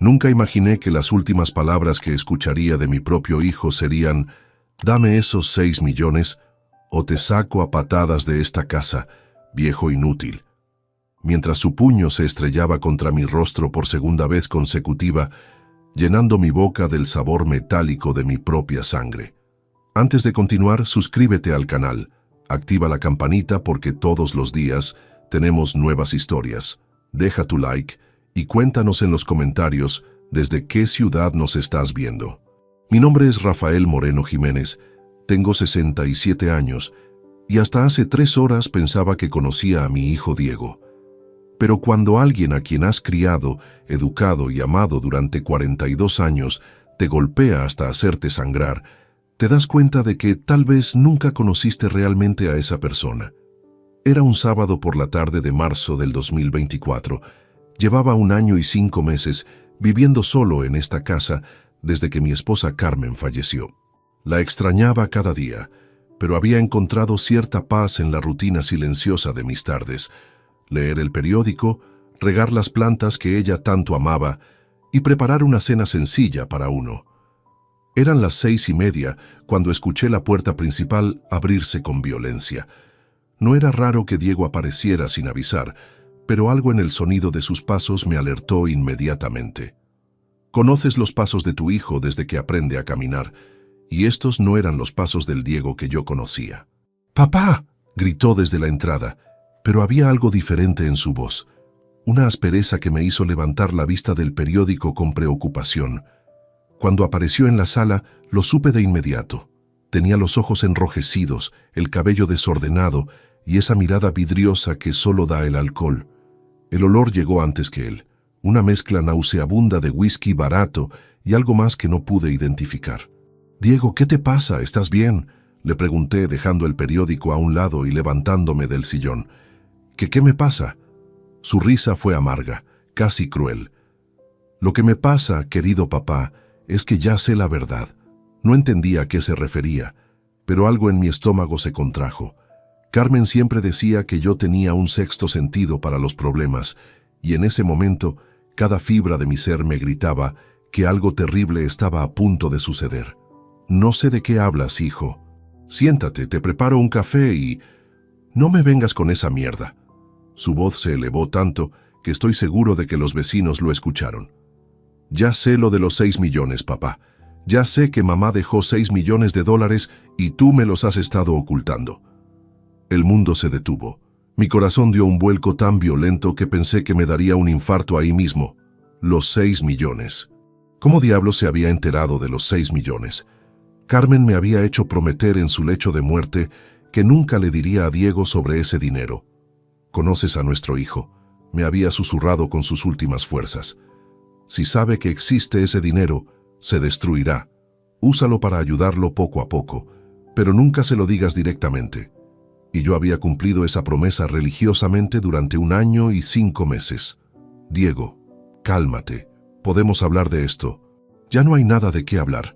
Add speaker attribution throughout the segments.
Speaker 1: Nunca imaginé que las últimas palabras que escucharía de mi propio hijo serían: «Dame esos 6 millones o te saco a patadas de esta casa, viejo inútil». Mientras su puño se estrellaba contra mi rostro por segunda vez consecutiva, llenando mi boca del sabor metálico de mi propia sangre. Antes de continuar, suscríbete al canal, activa la campanita porque todos los días tenemos nuevas historias. Deja tu like y cuéntanos en los comentarios desde qué ciudad nos estás viendo. Mi nombre es Rafael Moreno Jiménez, tengo 67 años y hasta hace 3 horas pensaba que conocía a mi hijo Diego. Pero cuando alguien a quien has criado, educado y amado durante 42 años te golpea hasta hacerte sangrar, te das cuenta de que tal vez nunca conociste realmente a esa persona. Era un sábado por la tarde de marzo del 2024. Llevaba 1 año y 5 meses viviendo solo en esta casa desde que mi esposa Carmen falleció. La extrañaba cada día, pero había encontrado cierta paz en la rutina silenciosa de mis tardes: leer el periódico, regar las plantas que ella tanto amaba y preparar una cena sencilla para uno. Eran las 6:30 cuando escuché la puerta principal abrirse con violencia. No era raro que Diego apareciera sin avisar, pero algo en el sonido de sus pasos me alertó inmediatamente. Conoces los pasos de tu hijo desde que aprende a caminar, y estos no eran los pasos del Diego que yo conocía. «¡Papá!», gritó desde la entrada, pero había algo diferente en su voz, una aspereza que me hizo levantar la vista del periódico con preocupación. Cuando apareció en la sala, lo supe de inmediato. Tenía los ojos enrojecidos, el cabello desordenado y esa mirada vidriosa que solo da el alcohol. El olor llegó antes que él, una mezcla nauseabunda de whisky barato y algo más que no pude identificar. «Diego, ¿qué te pasa? ¿Estás bien?», le pregunté, dejando el periódico a un lado y levantándome del sillón. «¿Qué me pasa?». Su risa fue amarga, casi cruel. «Lo que me pasa, querido papá, es que ya sé la verdad». No entendía a qué se refería, pero algo en mi estómago se contrajo. Carmen siempre decía que yo tenía un sexto sentido para los problemas, y en ese momento cada fibra de mi ser me gritaba que algo terrible estaba a punto de suceder. «No sé de qué hablas, hijo. Siéntate, te preparo un café y... no me vengas con esa mierda». Su voz se elevó tanto que estoy seguro de que los vecinos lo escucharon. «Ya sé lo de los 6 millones, papá. Ya sé que mamá dejó 6 millones de dólares y tú me los has estado ocultando». El mundo se detuvo. Mi corazón dio un vuelco tan violento que pensé que me daría un infarto ahí mismo. Los 6 millones. ¿Cómo diablos se había enterado de los 6 millones? Carmen me había hecho prometer en su lecho de muerte que nunca le diría a Diego sobre ese dinero. «Conoces a nuestro hijo», me había susurrado con sus últimas fuerzas. «Si sabe que existe ese dinero, se destruirá. Úsalo para ayudarlo poco a poco, pero nunca se lo digas directamente». Y yo había cumplido esa promesa religiosamente durante 1 año y 5 meses. «Diego, cálmate. Podemos hablar de esto». «Ya no hay nada de qué hablar».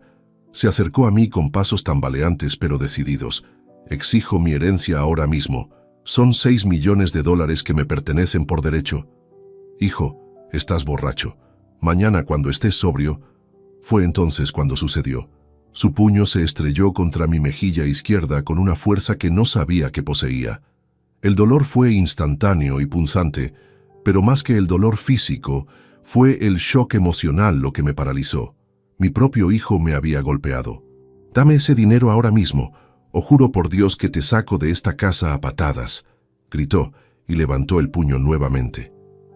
Speaker 1: Se acercó a mí con pasos tambaleantes pero decididos. «Exijo mi herencia ahora mismo. Son 6 millones de dólares que me pertenecen por derecho». «Hijo, estás borracho. Mañana cuando estés sobrio». Fue entonces cuando sucedió. Su puño se estrelló contra mi mejilla izquierda con una fuerza que no sabía que poseía. El dolor fue instantáneo y punzante, pero más que el dolor físico, fue el shock emocional lo que me paralizó. Mi propio hijo me había golpeado. «Dame ese dinero ahora mismo, o juro por Dios que te saco de esta casa a patadas», gritó y levantó el puño nuevamente.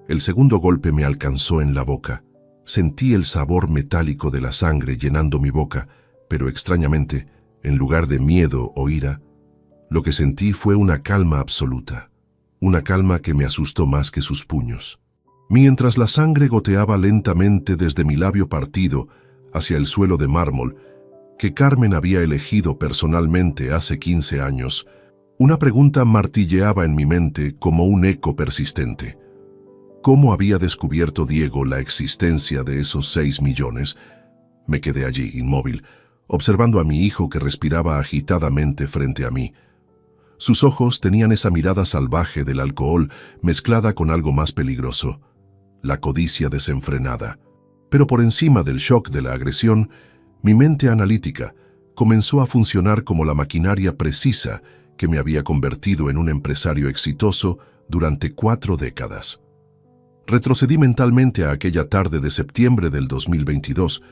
Speaker 1: El segundo golpe me alcanzó en la boca. Sentí el sabor metálico de la sangre llenando mi boca, pero extrañamente, en lugar de miedo o ira, lo que sentí fue una calma absoluta, una calma que me asustó más que sus puños. Mientras la sangre goteaba lentamente desde mi labio partido hacia el suelo de mármol que Carmen había elegido personalmente hace 15 años, una pregunta martilleaba en mi mente como un eco persistente. ¿Cómo había descubierto Diego la existencia de esos 6 millones? Me quedé allí, inmóvil, observando a mi hijo que respiraba agitadamente frente a mí. Sus ojos tenían esa mirada salvaje del alcohol mezclada con algo más peligroso, la codicia desenfrenada. Pero por encima del shock de la agresión, mi mente analítica comenzó a funcionar como la maquinaria precisa que me había convertido en un empresario exitoso durante 4 décadas. Retrocedí mentalmente a aquella tarde de septiembre del 2022,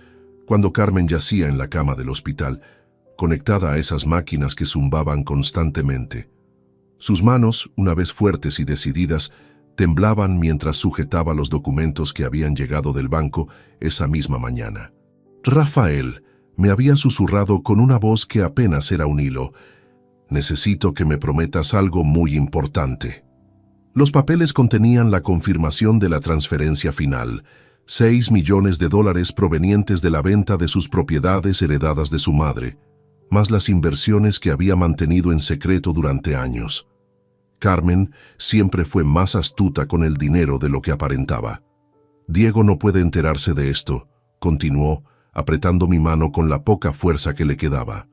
Speaker 1: cuando Carmen yacía en la cama del hospital, conectada a esas máquinas que zumbaban constantemente. Sus manos, una vez fuertes y decididas, temblaban mientras sujetaba los documentos que habían llegado del banco esa misma mañana. Rafael me había susurrado con una voz que apenas era un hilo: «Necesito que me prometas algo muy importante». Los papeles contenían la confirmación de la transferencia final, $6 millones provenientes de la venta de sus propiedades heredadas de su madre, más las inversiones que había mantenido en secreto durante años. Carmen siempre fue más astuta con el dinero de lo que aparentaba. «Diego no puede enterarse de esto», continuó, apretando mi mano con la poca fuerza que le quedaba.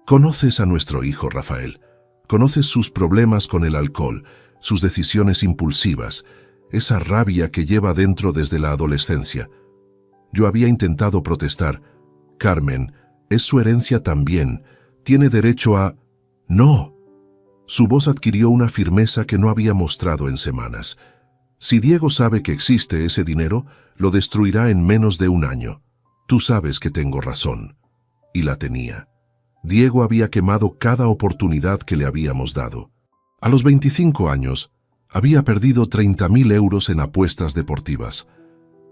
Speaker 1: «Conoces a nuestro hijo, Rafael. Conoces sus problemas con el alcohol, sus decisiones impulsivas, esa rabia que lleva dentro desde la adolescencia». Yo había intentado protestar. «Carmen, es su herencia también. Tiene derecho a...» «No». Su voz adquirió una firmeza que no había mostrado en semanas. «Si Diego sabe que existe ese dinero, lo destruirá en menos de un año. Tú sabes que tengo razón». Y la tenía. Diego había quemado cada oportunidad que le habíamos dado. A los 25 años, había perdido 30.000 euros en apuestas deportivas.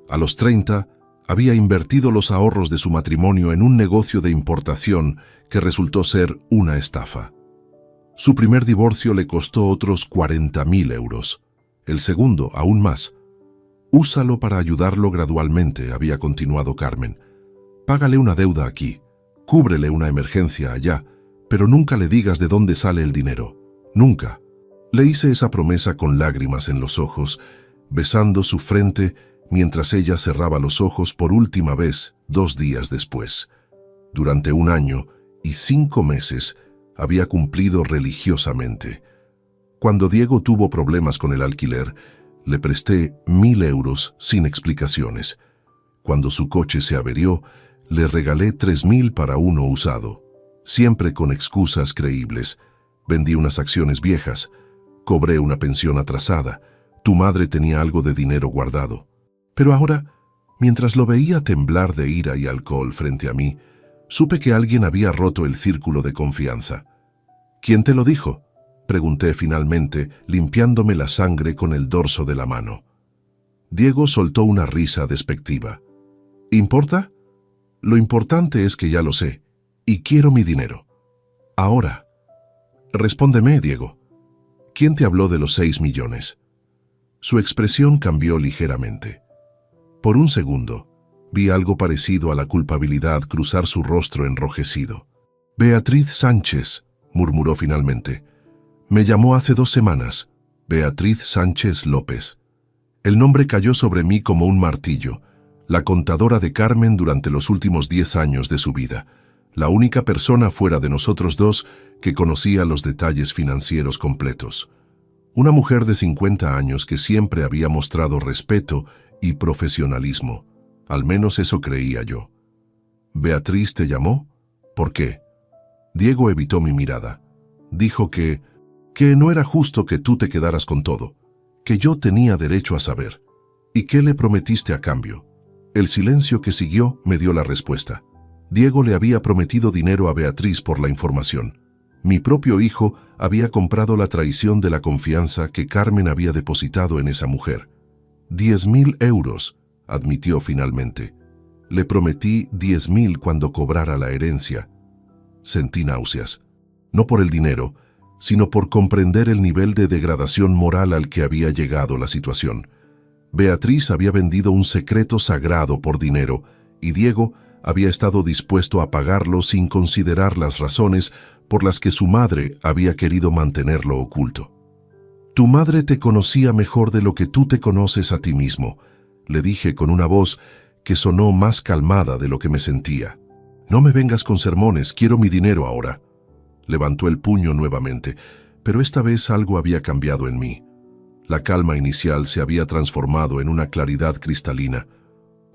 Speaker 1: A los 30, había invertido los ahorros de su matrimonio en un negocio de importación que resultó ser una estafa. Su primer divorcio le costó otros 40.000 euros. El segundo, aún más. «Úsalo para ayudarlo gradualmente», había continuado Carmen. «Págale una deuda aquí, cúbrele una emergencia allá, pero nunca le digas de dónde sale el dinero. Nunca». Le hice esa promesa con lágrimas en los ojos, besando su frente mientras ella cerraba los ojos por última vez 2 días después. Durante 1 año y 5 meses había cumplido religiosamente. Cuando Diego tuvo problemas con el alquiler, le presté 1.000 euros sin explicaciones. Cuando su coche se averió, le regalé 3.000 para uno usado, siempre con excusas creíbles. Vendí unas acciones viejas, cobré una pensión atrasada, tu madre tenía algo de dinero guardado. Pero ahora, mientras lo veía temblar de ira y alcohol frente a mí, supe que alguien había roto el círculo de confianza. «¿Quién te lo dijo?», pregunté finalmente, limpiándome la sangre con el dorso de la mano. Diego soltó una risa despectiva. «¿Importa? Lo importante es que ya lo sé, y quiero mi dinero. Ahora. Respóndeme, Diego. ¿Quién te habló de los 6 millones?» Su expresión cambió ligeramente. Por un segundo, vi algo parecido a la culpabilidad cruzar su rostro enrojecido. «Beatriz Sánchez», murmuró finalmente. «Me llamó hace 2 semanas. Beatriz Sánchez López». El nombre cayó sobre mí como un martillo. La contadora de Carmen durante los últimos 10 años de su vida. La única persona fuera de nosotros dos que conocía los detalles financieros completos. Una mujer de 50 años que siempre había mostrado respeto y profesionalismo. Al menos eso creía yo. «¿Beatriz te llamó? ¿Por qué?» Diego evitó mi mirada. Dijo que no era justo que tú te quedaras con todo, que yo tenía derecho a saber. ¿Y qué le prometiste a cambio? El silencio que siguió me dio la respuesta. Diego le había prometido dinero a Beatriz por la información. Mi propio hijo había comprado la traición de la confianza que Carmen había depositado en esa mujer. 10.000 euros, admitió finalmente. Le prometí 10.000 cuando cobrara la herencia. Sentí náuseas, no por el dinero, sino por comprender el nivel de degradación moral al que había llegado la situación. Beatriz había vendido un secreto sagrado por dinero, y Diego había estado dispuesto a pagarlo sin considerar las razones por las que su madre había querido mantenerlo oculto. «Tu madre te conocía mejor de lo que tú te conoces a ti mismo», le dije con una voz que sonó más calmada de lo que me sentía. «No me vengas con sermones, quiero mi dinero ahora». Levantó el puño nuevamente, pero esta vez algo había cambiado en mí. La calma inicial se había transformado en una claridad cristalina.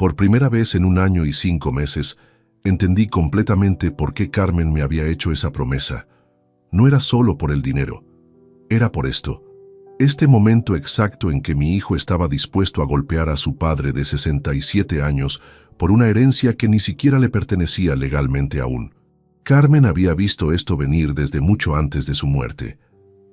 Speaker 1: Por primera vez en 1 año y 5 meses, entendí completamente por qué Carmen me había hecho esa promesa. No era solo por el dinero, era por esto. Este momento exacto en que mi hijo estaba dispuesto a golpear a su padre de 67 años por una herencia que ni siquiera le pertenecía legalmente aún. Carmen había visto esto venir desde mucho antes de su muerte.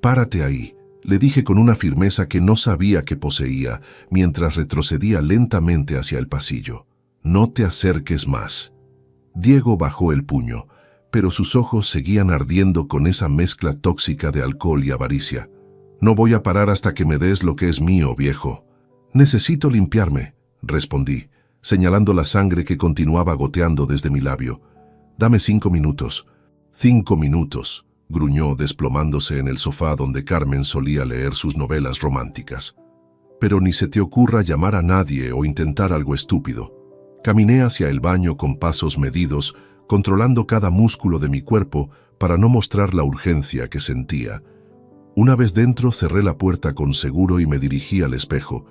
Speaker 1: «Párate ahí», le dije con una firmeza que no sabía que poseía, mientras retrocedía lentamente hacia el pasillo. «No te acerques más». Diego bajó el puño, pero sus ojos seguían ardiendo con esa mezcla tóxica de alcohol y avaricia. «No voy a parar hasta que me des lo que es mío, viejo». «Necesito limpiarme», respondí, señalando la sangre que continuaba goteando desde mi labio. «Dame 5 minutos». «5 minutos», gruñó desplomándose en el sofá donde Carmen solía leer sus novelas románticas. «Pero ni se te ocurra llamar a nadie o intentar algo estúpido». Caminé hacia el baño con pasos medidos, controlando cada músculo de mi cuerpo para no mostrar la urgencia que sentía. Una vez dentro, cerré la puerta con seguro y me dirigí al espejo.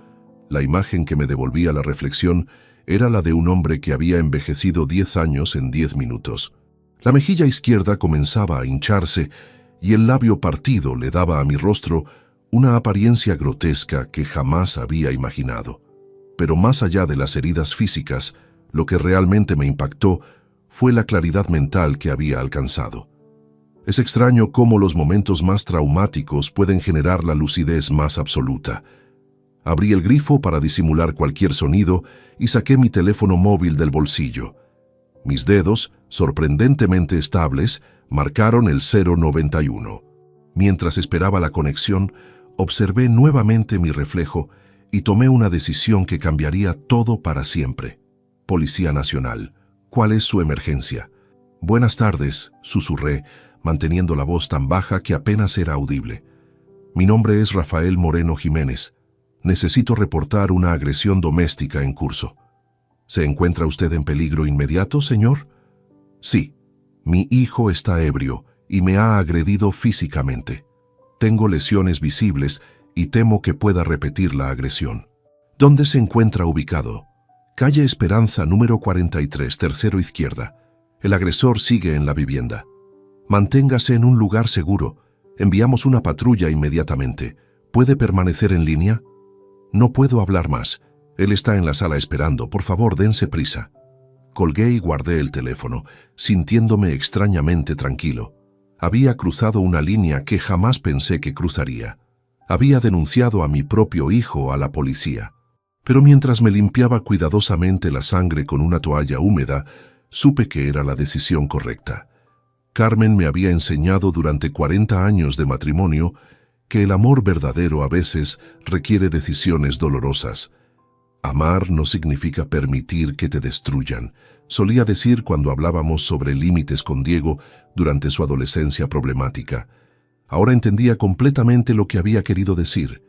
Speaker 1: La imagen que me devolvía la reflexión era la de un hombre que había envejecido 10 años en 10 minutos. La mejilla izquierda comenzaba a hincharse y el labio partido le daba a mi rostro una apariencia grotesca que jamás había imaginado. Pero más allá de las heridas físicas, lo que realmente me impactó fue la claridad mental que había alcanzado. Es extraño cómo los momentos más traumáticos pueden generar la lucidez más absoluta. Abrí el grifo para disimular cualquier sonido y saqué mi teléfono móvil del bolsillo. Mis dedos, sorprendentemente estables, marcaron el 091. Mientras esperaba la conexión, observé nuevamente mi reflejo y tomé una decisión que cambiaría todo para siempre. «Policía Nacional, ¿cuál es su emergencia?» «Buenas tardes», susurré, manteniendo la voz tan baja que apenas era audible. «Mi nombre es Rafael Moreno Jiménez. Necesito reportar una agresión doméstica en curso». «¿Se encuentra usted en peligro inmediato, señor?» «Sí. Mi hijo está ebrio y me ha agredido físicamente. Tengo lesiones visibles y temo que pueda repetir la agresión». «¿Dónde se encuentra ubicado?» «Calle Esperanza, número 43, tercero izquierda. El agresor sigue en la vivienda». «Manténgase en un lugar seguro. Enviamos una patrulla inmediatamente. ¿Puede permanecer en línea?» «No puedo hablar más. Él está en la sala esperando. Por favor, dense prisa». Colgué y guardé el teléfono, sintiéndome extrañamente tranquilo. Había cruzado una línea que jamás pensé que cruzaría. Había denunciado a mi propio hijo a la policía. Pero mientras me limpiaba cuidadosamente la sangre con una toalla húmeda, supe que era la decisión correcta. Carmen me había enseñado durante 40 años de matrimonio que el amor verdadero a veces requiere decisiones dolorosas. «Amar no significa permitir que te destruyan», solía decir cuando hablábamos sobre límites con Diego durante su adolescencia problemática. Ahora entendía completamente lo que había querido decir.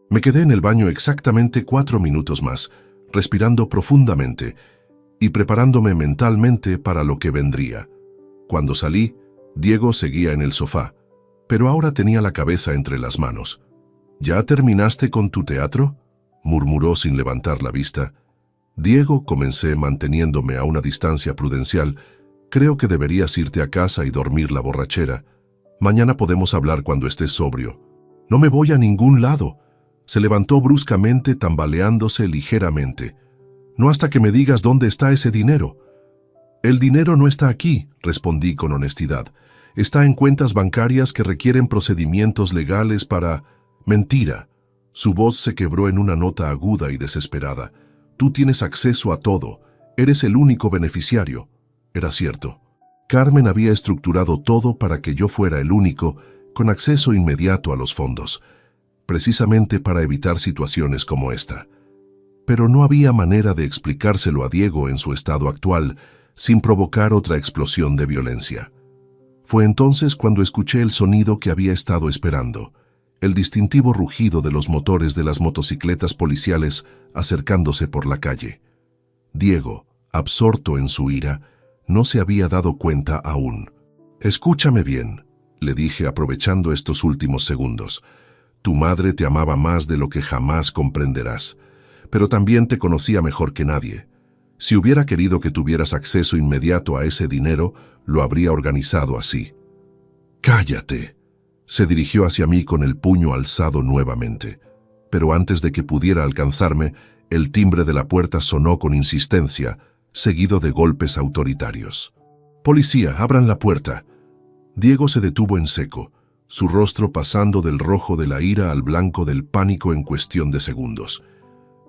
Speaker 1: Me quedé en el baño exactamente 4 minutos más, respirando profundamente y preparándome mentalmente para lo que vendría. Cuando salí, Diego seguía en el sofá, pero ahora tenía la cabeza entre las manos. «¿Ya terminaste con tu teatro?», murmuró sin levantar la vista. «Diego», comencé manteniéndome a una distancia prudencial, «creo que deberías irte a casa y dormir la borrachera. Mañana podemos hablar cuando estés sobrio». «No me voy a ningún lado». Se levantó bruscamente, tambaleándose ligeramente. «No hasta que me digas dónde está ese dinero». «El dinero no está aquí», respondí con honestidad. «Está en cuentas bancarias que requieren procedimientos legales para...» «Mentira». Su voz se quebró en una nota aguda y desesperada. «Tú tienes acceso a todo. Eres el único beneficiario». Era cierto. Carmen había estructurado todo para que yo fuera el único, con acceso inmediato a los fondos, precisamente para evitar situaciones como esta. Pero no había manera de explicárselo a Diego en su estado actual, sin provocar otra explosión de violencia. Fue entonces cuando escuché el sonido que había estado esperando, el distintivo rugido de los motores de las motocicletas policiales acercándose por la calle. Diego, absorto en su ira, no se había dado cuenta aún. «Escúchame bien», le dije aprovechando estos últimos segundos. «Tu madre te amaba más de lo que jamás comprenderás, pero también te conocía mejor que nadie. Si hubiera querido que tuvieras acceso inmediato a ese dinero, lo habría organizado así. ¡Cállate!, se dirigió hacia mí con el puño alzado nuevamente. Pero antes de que pudiera alcanzarme, el timbre de la puerta sonó con insistencia, seguido de golpes autoritarios. «Policía, abran la puerta». Diego se detuvo en seco, su rostro pasando del rojo de la ira al blanco del pánico en cuestión de segundos.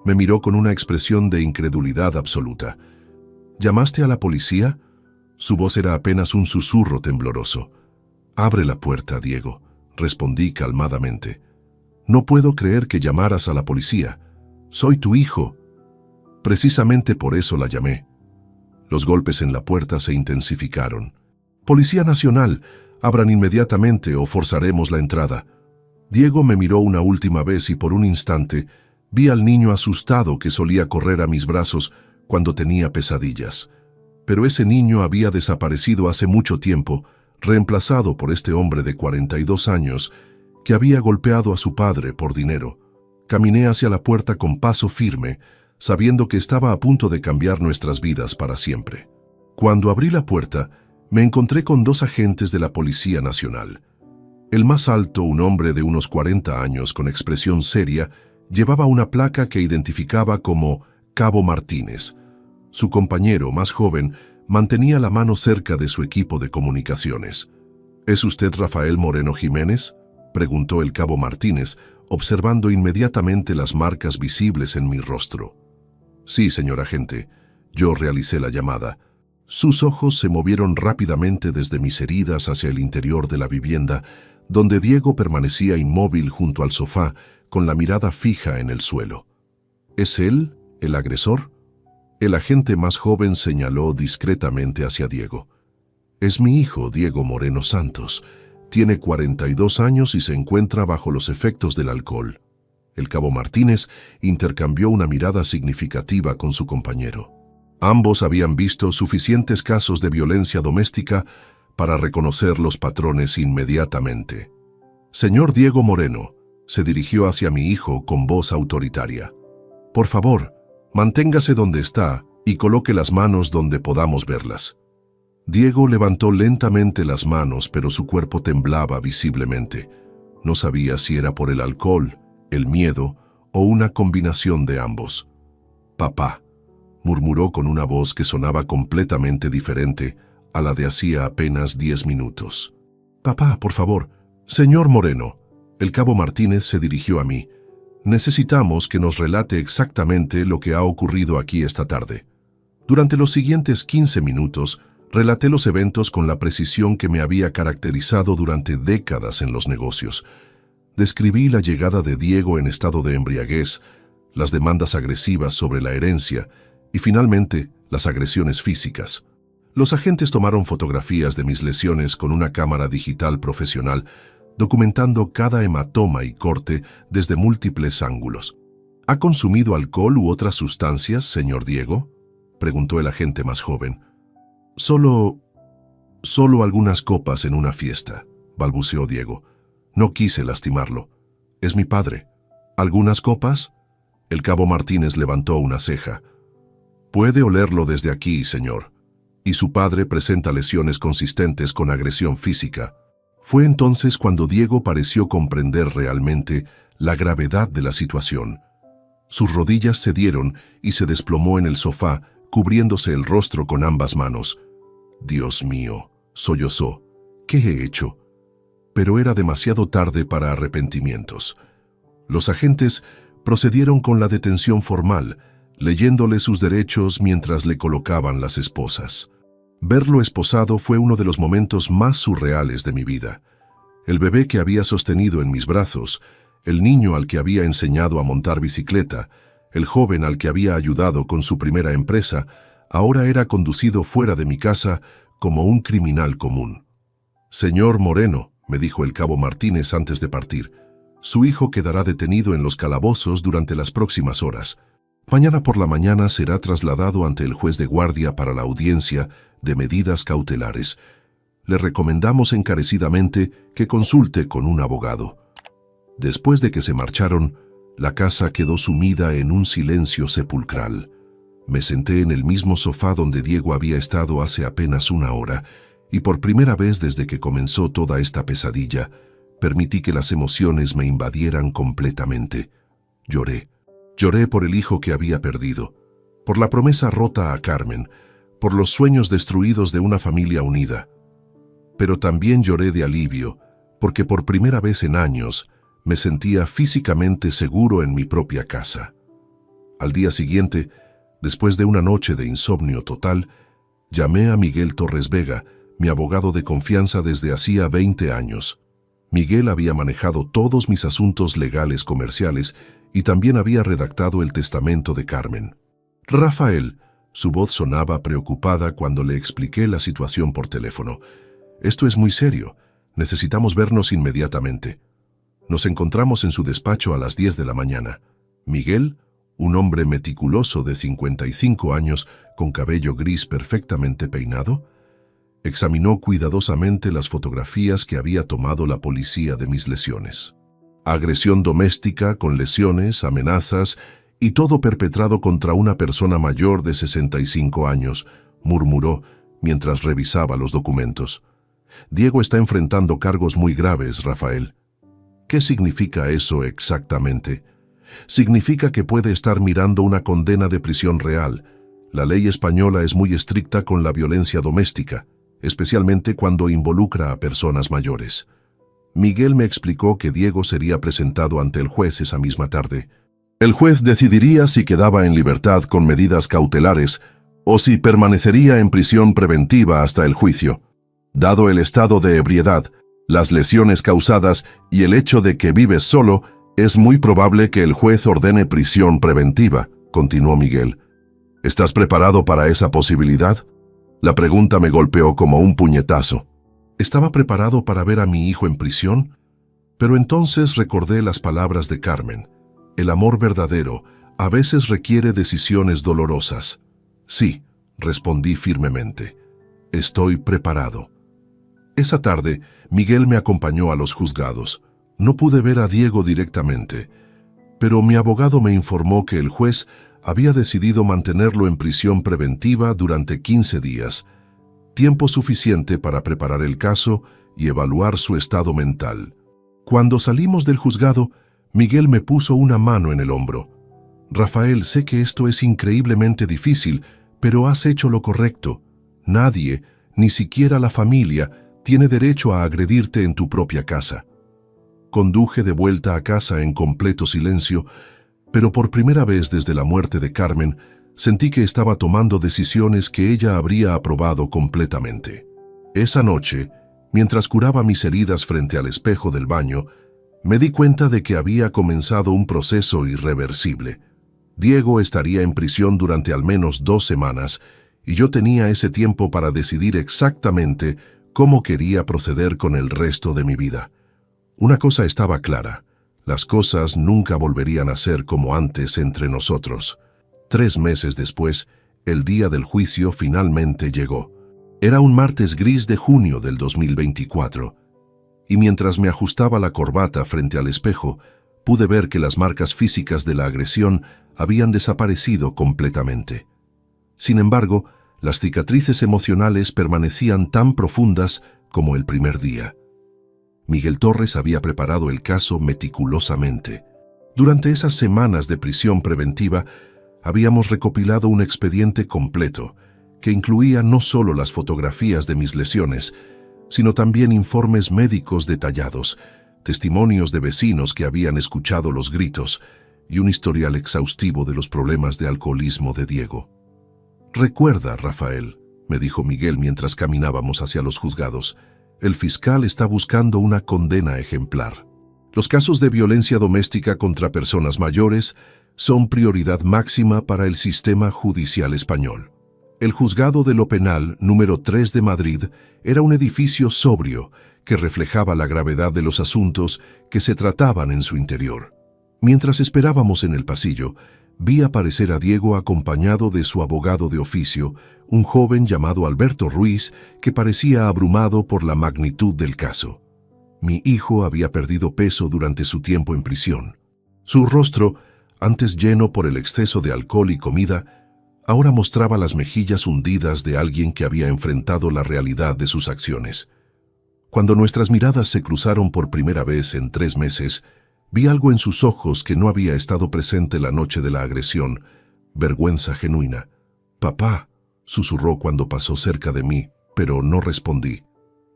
Speaker 1: Me miró con una expresión de incredulidad absoluta. «¿Llamaste a la policía?» Su voz era apenas un susurro tembloroso. «Abre la puerta, Diego», respondí calmadamente. «No puedo creer que llamaras a la policía. Soy tu hijo». Precisamente por eso la llamé. Los golpes en la puerta se intensificaron. «Policía Nacional, abran inmediatamente o forzaremos la entrada». Diego me miró una última vez y por un instante vi al niño asustado que solía correr a mis brazos cuando tenía pesadillas. Pero ese niño había desaparecido hace mucho tiempo, reemplazado por este hombre de 42 años que había golpeado a su padre por dinero. Caminé hacia la puerta con paso firme, sabiendo que estaba a punto de cambiar nuestras vidas para siempre. Cuando abrí la puerta, me encontré con 2 agentes de la Policía Nacional. El más alto, un hombre de unos 40 años con expresión seria, llevaba una placa que identificaba como Cabo Martínez. Su compañero, más joven, mantenía la mano cerca de su equipo de comunicaciones. «¿Es usted Rafael Moreno Jiménez?», preguntó el Cabo Martínez, observando inmediatamente las marcas visibles en mi rostro. «Sí, señor agente, yo realicé la llamada». Sus ojos se movieron rápidamente desde mis heridas hacia el interior de la vivienda, donde Diego permanecía inmóvil junto al sofá, con la mirada fija en el suelo. «¿Es él, el agresor?». El agente más joven señaló discretamente hacia Diego. «Es mi hijo, Diego Moreno Santos. Tiene 42 años y se encuentra bajo los efectos del alcohol». El Cabo Martínez intercambió una mirada significativa con su compañero. Ambos habían visto suficientes casos de violencia doméstica para reconocer los patrones inmediatamente. «Señor Diego Moreno», se dirigió hacia mi hijo con voz autoritaria. «Por favor, manténgase donde está y coloque las manos donde podamos verlas». Diego levantó lentamente las manos, pero su cuerpo temblaba visiblemente. No sabía si era por el alcohol, el miedo o una combinación de ambos. «Papá», murmuró con una voz que sonaba completamente diferente a la de hacía apenas 10 minutos. «Papá, por favor». «Señor Moreno», el Cabo Martínez se dirigió a mí. «Necesitamos que nos relate exactamente lo que ha ocurrido aquí esta tarde». Durante los siguientes 15 minutos, relaté los eventos con la precisión que me había caracterizado durante décadas en los negocios. Describí la llegada de Diego en estado de embriaguez, las demandas agresivas sobre la herencia y, finalmente, las agresiones físicas. Los agentes tomaron fotografías de mis lesiones con una cámara digital profesional, documentando cada hematoma y corte desde múltiples ángulos. «¿Ha consumido alcohol u otras sustancias, señor Diego?», preguntó el agente más joven. Solo algunas copas en una fiesta», balbuceó Diego. «No quise lastimarlo. Es mi padre». «¿Algunas copas?». El Cabo Martínez levantó una ceja. «Puede olerlo desde aquí, señor. Y su padre presenta lesiones consistentes con agresión física». Fue entonces cuando Diego pareció comprender realmente la gravedad de la situación. Sus rodillas cedieron y se desplomó en el sofá, cubriéndose el rostro con ambas manos. «Dios mío», sollozó, «¿qué he hecho?». Pero era demasiado tarde para arrepentimientos. Los agentes procedieron con la detención formal, leyéndole sus derechos mientras le colocaban las esposas. Verlo esposado fue uno de los momentos más surreales de mi vida. El bebé que había sostenido en mis brazos, el niño al que había enseñado a montar bicicleta, el joven al que había ayudado con su primera empresa, ahora era conducido fuera de mi casa como un criminal común. «Señor Moreno», me dijo el Cabo Martínez antes de partir, «su hijo quedará detenido en los calabozos durante las próximas horas. Mañana por la mañana será trasladado ante el juez de guardia para la audiencia de medidas cautelares. Le recomendamos encarecidamente que consulte con un abogado». Después de que se marcharon, la casa quedó sumida en un silencio sepulcral. Me senté en el mismo sofá donde Diego había estado hace apenas una hora, y por primera vez desde que comenzó toda esta pesadilla, permití que las emociones me invadieran completamente. Lloré. Lloré por el hijo que había perdido, por la promesa rota a Carmen, por los sueños destruidos de una familia unida. Pero también lloré de alivio, porque por primera vez en años me sentía físicamente seguro en mi propia casa. Al día siguiente, después de una noche de insomnio total, llamé a Miguel Torres Vega, mi abogado de confianza desde hacía 20 años. Miguel había manejado todos mis asuntos legales comerciales y también había redactado el testamento de Carmen. Rafael, su voz sonaba preocupada cuando le expliqué la situación por teléfono. Esto es muy serio. Necesitamos vernos inmediatamente. Nos encontramos en su despacho a las 10 de la mañana. Miguel, un hombre meticuloso de 55 años con cabello gris perfectamente peinado, examinó cuidadosamente las fotografías que había tomado la policía de mis lesiones. Agresión doméstica con lesiones, amenazas y todo perpetrado contra una persona mayor de 65 años, murmuró mientras revisaba los documentos. Diego está enfrentando cargos muy graves, Rafael. ¿Qué significa eso exactamente? Significa que puede estar mirando una condena de prisión real. La ley española es muy estricta con la violencia doméstica, especialmente cuando involucra a personas mayores. Miguel me explicó que Diego sería presentado ante el juez esa misma tarde. El juez decidiría si quedaba en libertad con medidas cautelares o si permanecería en prisión preventiva hasta el juicio. Dado el estado de ebriedad, las lesiones causadas y el hecho de que vives solo, es muy probable que el juez ordene prisión preventiva, continuó Miguel. ¿Estás preparado para esa posibilidad? La pregunta me golpeó como un puñetazo. ¿Estaba preparado para ver a mi hijo en prisión? Pero entonces recordé las palabras de Carmen. El amor verdadero a veces requiere decisiones dolorosas. Sí, respondí firmemente. Estoy preparado. Esa tarde, Miguel me acompañó a los juzgados. No pude ver a Diego directamente, pero mi abogado me informó que el juez había decidido mantenerlo en prisión preventiva durante 15 días, tiempo suficiente para preparar el caso y evaluar su estado mental. Cuando salimos del juzgado, Miguel me puso una mano en el hombro. Rafael, sé que esto es increíblemente difícil, pero has hecho lo correcto. Nadie, ni siquiera la familia, tiene derecho a agredirte en tu propia casa. Conduje de vuelta a casa en completo silencio, pero por primera vez desde la muerte de Carmen, sentí que estaba tomando decisiones que ella habría aprobado completamente. Esa noche, mientras curaba mis heridas frente al espejo del baño, me di cuenta de que había comenzado un proceso irreversible. Diego estaría en prisión durante al menos 2 semanas, y yo tenía ese tiempo para decidir exactamente cómo quería proceder con el resto de mi vida. Una cosa estaba clara, las cosas nunca volverían a ser como antes entre nosotros. 3 meses después, el día del juicio finalmente llegó. Era un martes gris de junio del 2024, y mientras me ajustaba la corbata frente al espejo, pude ver que las marcas físicas de la agresión habían desaparecido completamente. Sin embargo, las cicatrices emocionales permanecían tan profundas como el primer día. Miguel Torres había preparado el caso meticulosamente. Durante esas semanas de prisión preventiva, habíamos recopilado un expediente completo, que incluía no solo las fotografías de mis lesiones, sino también informes médicos detallados, testimonios de vecinos que habían escuchado los gritos y un historial exhaustivo de los problemas de alcoholismo de Diego. «Recuerda, Rafael», me dijo Miguel mientras caminábamos hacia los juzgados, «el fiscal está buscando una condena ejemplar. Los casos de violencia doméstica contra personas mayores son prioridad máxima para el sistema judicial español». El juzgado de lo penal número 3 de Madrid era un edificio sobrio que reflejaba la gravedad de los asuntos que se trataban en su interior. Mientras esperábamos en el pasillo, vi aparecer a Diego acompañado de su abogado de oficio, un joven llamado Alberto Ruiz que parecía abrumado por la magnitud del caso. Mi hijo había perdido peso durante su tiempo en prisión. Su rostro, antes lleno por el exceso de alcohol y comida, Ahora mostraba las mejillas hundidas de alguien que había enfrentado la realidad de sus acciones. Cuando nuestras miradas se cruzaron por primera vez en 3 meses, vi algo en sus ojos que no había estado presente la noche de la agresión: vergüenza genuina. «Papá», susurró cuando pasó cerca de mí, pero no respondí.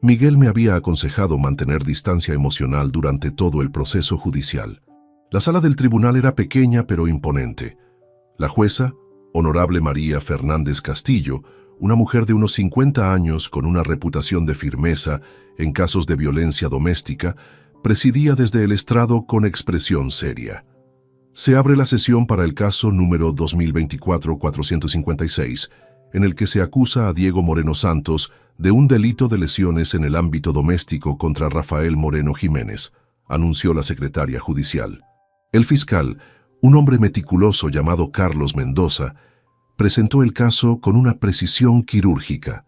Speaker 1: Miguel me había aconsejado mantener distancia emocional durante todo el proceso judicial. La sala del tribunal era pequeña pero imponente. La jueza, Honorable María Fernández Castillo, una mujer de unos 50 años con una reputación de firmeza en casos de violencia doméstica, presidía desde el estrado con expresión seria. Se abre la sesión para el caso número 2024-456, en el que se acusa a Diego Moreno Santos de un delito de lesiones en el ámbito doméstico contra Rafael Moreno Jiménez, anunció la secretaria judicial. El fiscal, un hombre meticuloso llamado Carlos Mendoza, presentó el caso con una precisión quirúrgica.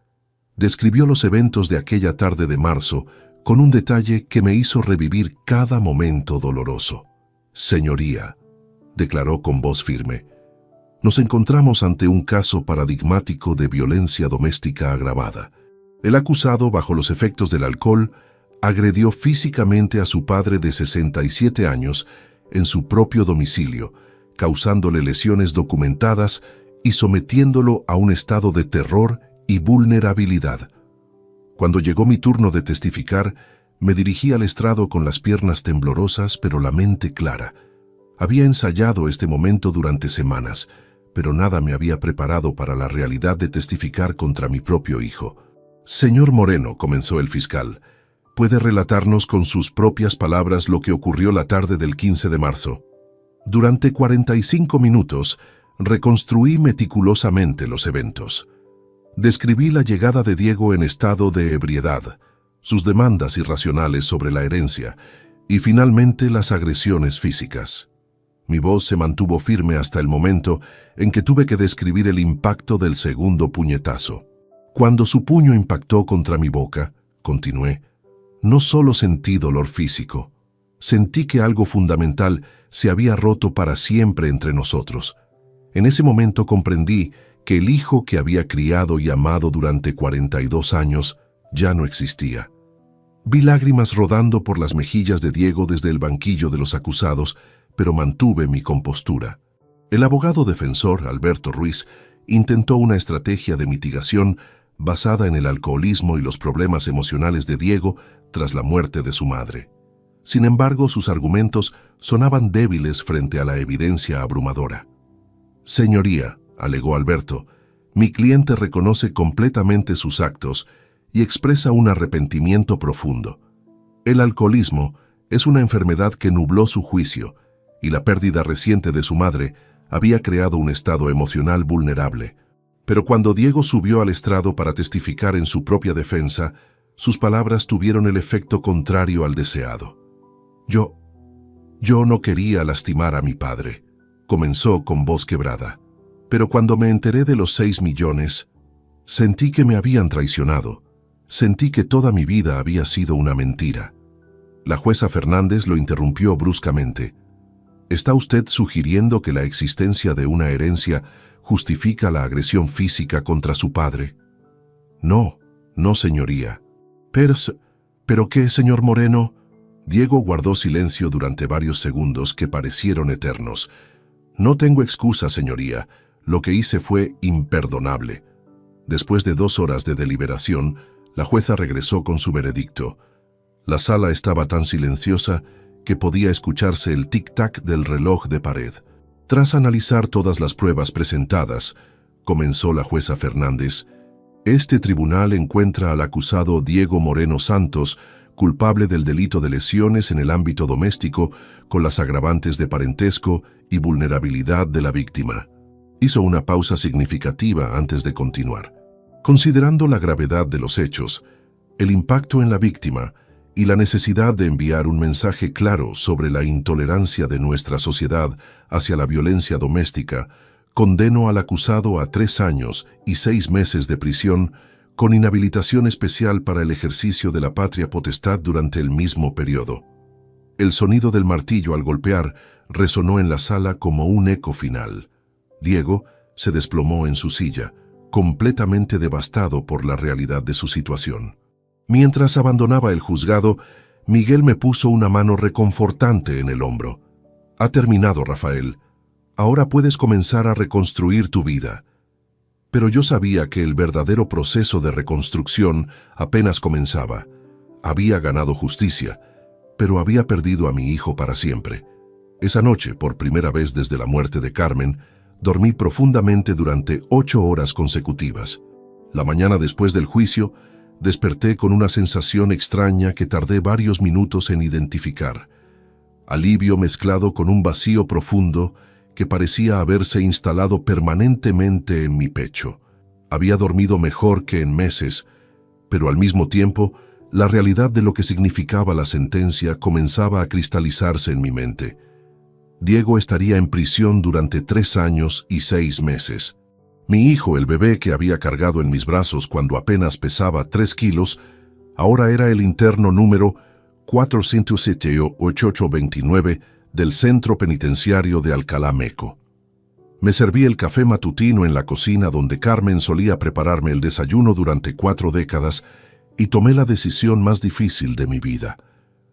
Speaker 1: Describió los eventos de aquella tarde de marzo con un detalle que me hizo revivir cada momento doloroso. «Señoría», declaró con voz firme, «nos encontramos ante un caso paradigmático de violencia doméstica agravada. El acusado, bajo los efectos del alcohol, agredió físicamente a su padre de 67 años en su propio domicilio, causándole lesiones documentadas y sometiéndolo a un estado de terror y vulnerabilidad. Cuando llegó mi turno de testificar, me dirigí al estrado con las piernas temblorosas pero la mente clara. Había ensayado este momento durante semanas, pero nada me había preparado para la realidad de testificar contra mi propio hijo. «Señor Moreno», comenzó el fiscal, «¿puede relatarnos con sus propias palabras lo que ocurrió la tarde del 15 de marzo?» Durante 45 minutos, reconstruí meticulosamente los eventos. Describí la llegada de Diego en estado de ebriedad, sus demandas irracionales sobre la herencia y finalmente las agresiones físicas. Mi voz se mantuvo firme hasta el momento en que tuve que describir el impacto del segundo puñetazo. Cuando su puño impactó contra mi boca, continué, no solo sentí dolor físico, sentí que algo fundamental se había roto para siempre entre nosotros. En ese momento comprendí que el hijo que había criado y amado durante 42 años ya no existía. Vi lágrimas rodando por las mejillas de Diego desde el banquillo de los acusados, pero mantuve mi compostura. El abogado defensor, Alberto Ruiz, intentó una estrategia de mitigación basada en el alcoholismo y los problemas emocionales de Diego tras la muerte de su madre. Sin embargo, sus argumentos sonaban débiles frente a la evidencia abrumadora. «Señoría», alegó Alberto, «mi cliente reconoce completamente sus actos y expresa un arrepentimiento profundo. El alcoholismo es una enfermedad que nubló su juicio y la pérdida reciente de su madre había creado un estado emocional vulnerable. Pero cuando Diego subió al estrado para testificar en su propia defensa, sus palabras tuvieron el efecto contrario al deseado. Yo no quería lastimar a mi padre», comenzó con voz quebrada. «Pero cuando me enteré de los 6 millones, sentí que me habían traicionado. Sentí que toda mi vida había sido una mentira». La jueza Fernández lo interrumpió bruscamente. «¿Está usted sugiriendo que la existencia de una herencia justifica la agresión física contra su padre?» «No, señoría». ¿Pero qué, señor Moreno?» Diego guardó silencio durante varios segundos que parecieron eternos. «No tengo excusa, señoría. Lo que hice fue imperdonable». Después de 2 horas de deliberación, la jueza regresó con su veredicto. La sala estaba tan silenciosa que podía escucharse el tic-tac del reloj de pared. Tras analizar todas las pruebas presentadas, comenzó la jueza Fernández, este tribunal encuentra al acusado Diego Moreno Santos culpable del delito de lesiones en el ámbito doméstico con las agravantes de parentesco y vulnerabilidad de la víctima. Hizo una pausa significativa antes de continuar. Considerando la gravedad de los hechos, el impacto en la víctima y la necesidad de enviar un mensaje claro sobre la intolerancia de nuestra sociedad hacia la violencia doméstica, condeno al acusado a 3 años y 6 meses de prisión con inhabilitación especial para el ejercicio de la patria potestad durante el mismo periodo. El sonido del martillo al golpear resonó en la sala como un eco final. Diego, se desplomó en su silla, completamente devastado por la realidad de su situación. Mientras abandonaba el juzgado, Miguel me puso una mano reconfortante en el hombro. «Ha terminado, Rafael. Ahora puedes comenzar a reconstruir tu vida». Pero yo sabía que el verdadero proceso de reconstrucción apenas comenzaba. Había ganado justicia, pero había perdido a mi hijo para siempre. Esa noche, por primera vez desde la muerte de Carmen, dormí profundamente durante 8 horas consecutivas. La mañana después del juicio, desperté con una sensación extraña que tardé varios minutos en identificar. Alivio mezclado con un vacío profundo que parecía haberse instalado permanentemente en mi pecho. Había dormido mejor que en meses, pero al mismo tiempo, la realidad de lo que significaba la sentencia comenzaba a cristalizarse en mi mente. Diego estaría en prisión durante 3 años y 6 meses. Mi hijo, el bebé que había cargado en mis brazos cuando apenas pesaba 3 kilos, ahora era el interno número 407-8829 del centro penitenciario de Alcalá Meco. Me serví el café matutino en la cocina donde Carmen solía prepararme el desayuno durante 4 décadas y tomé la decisión más difícil de mi vida.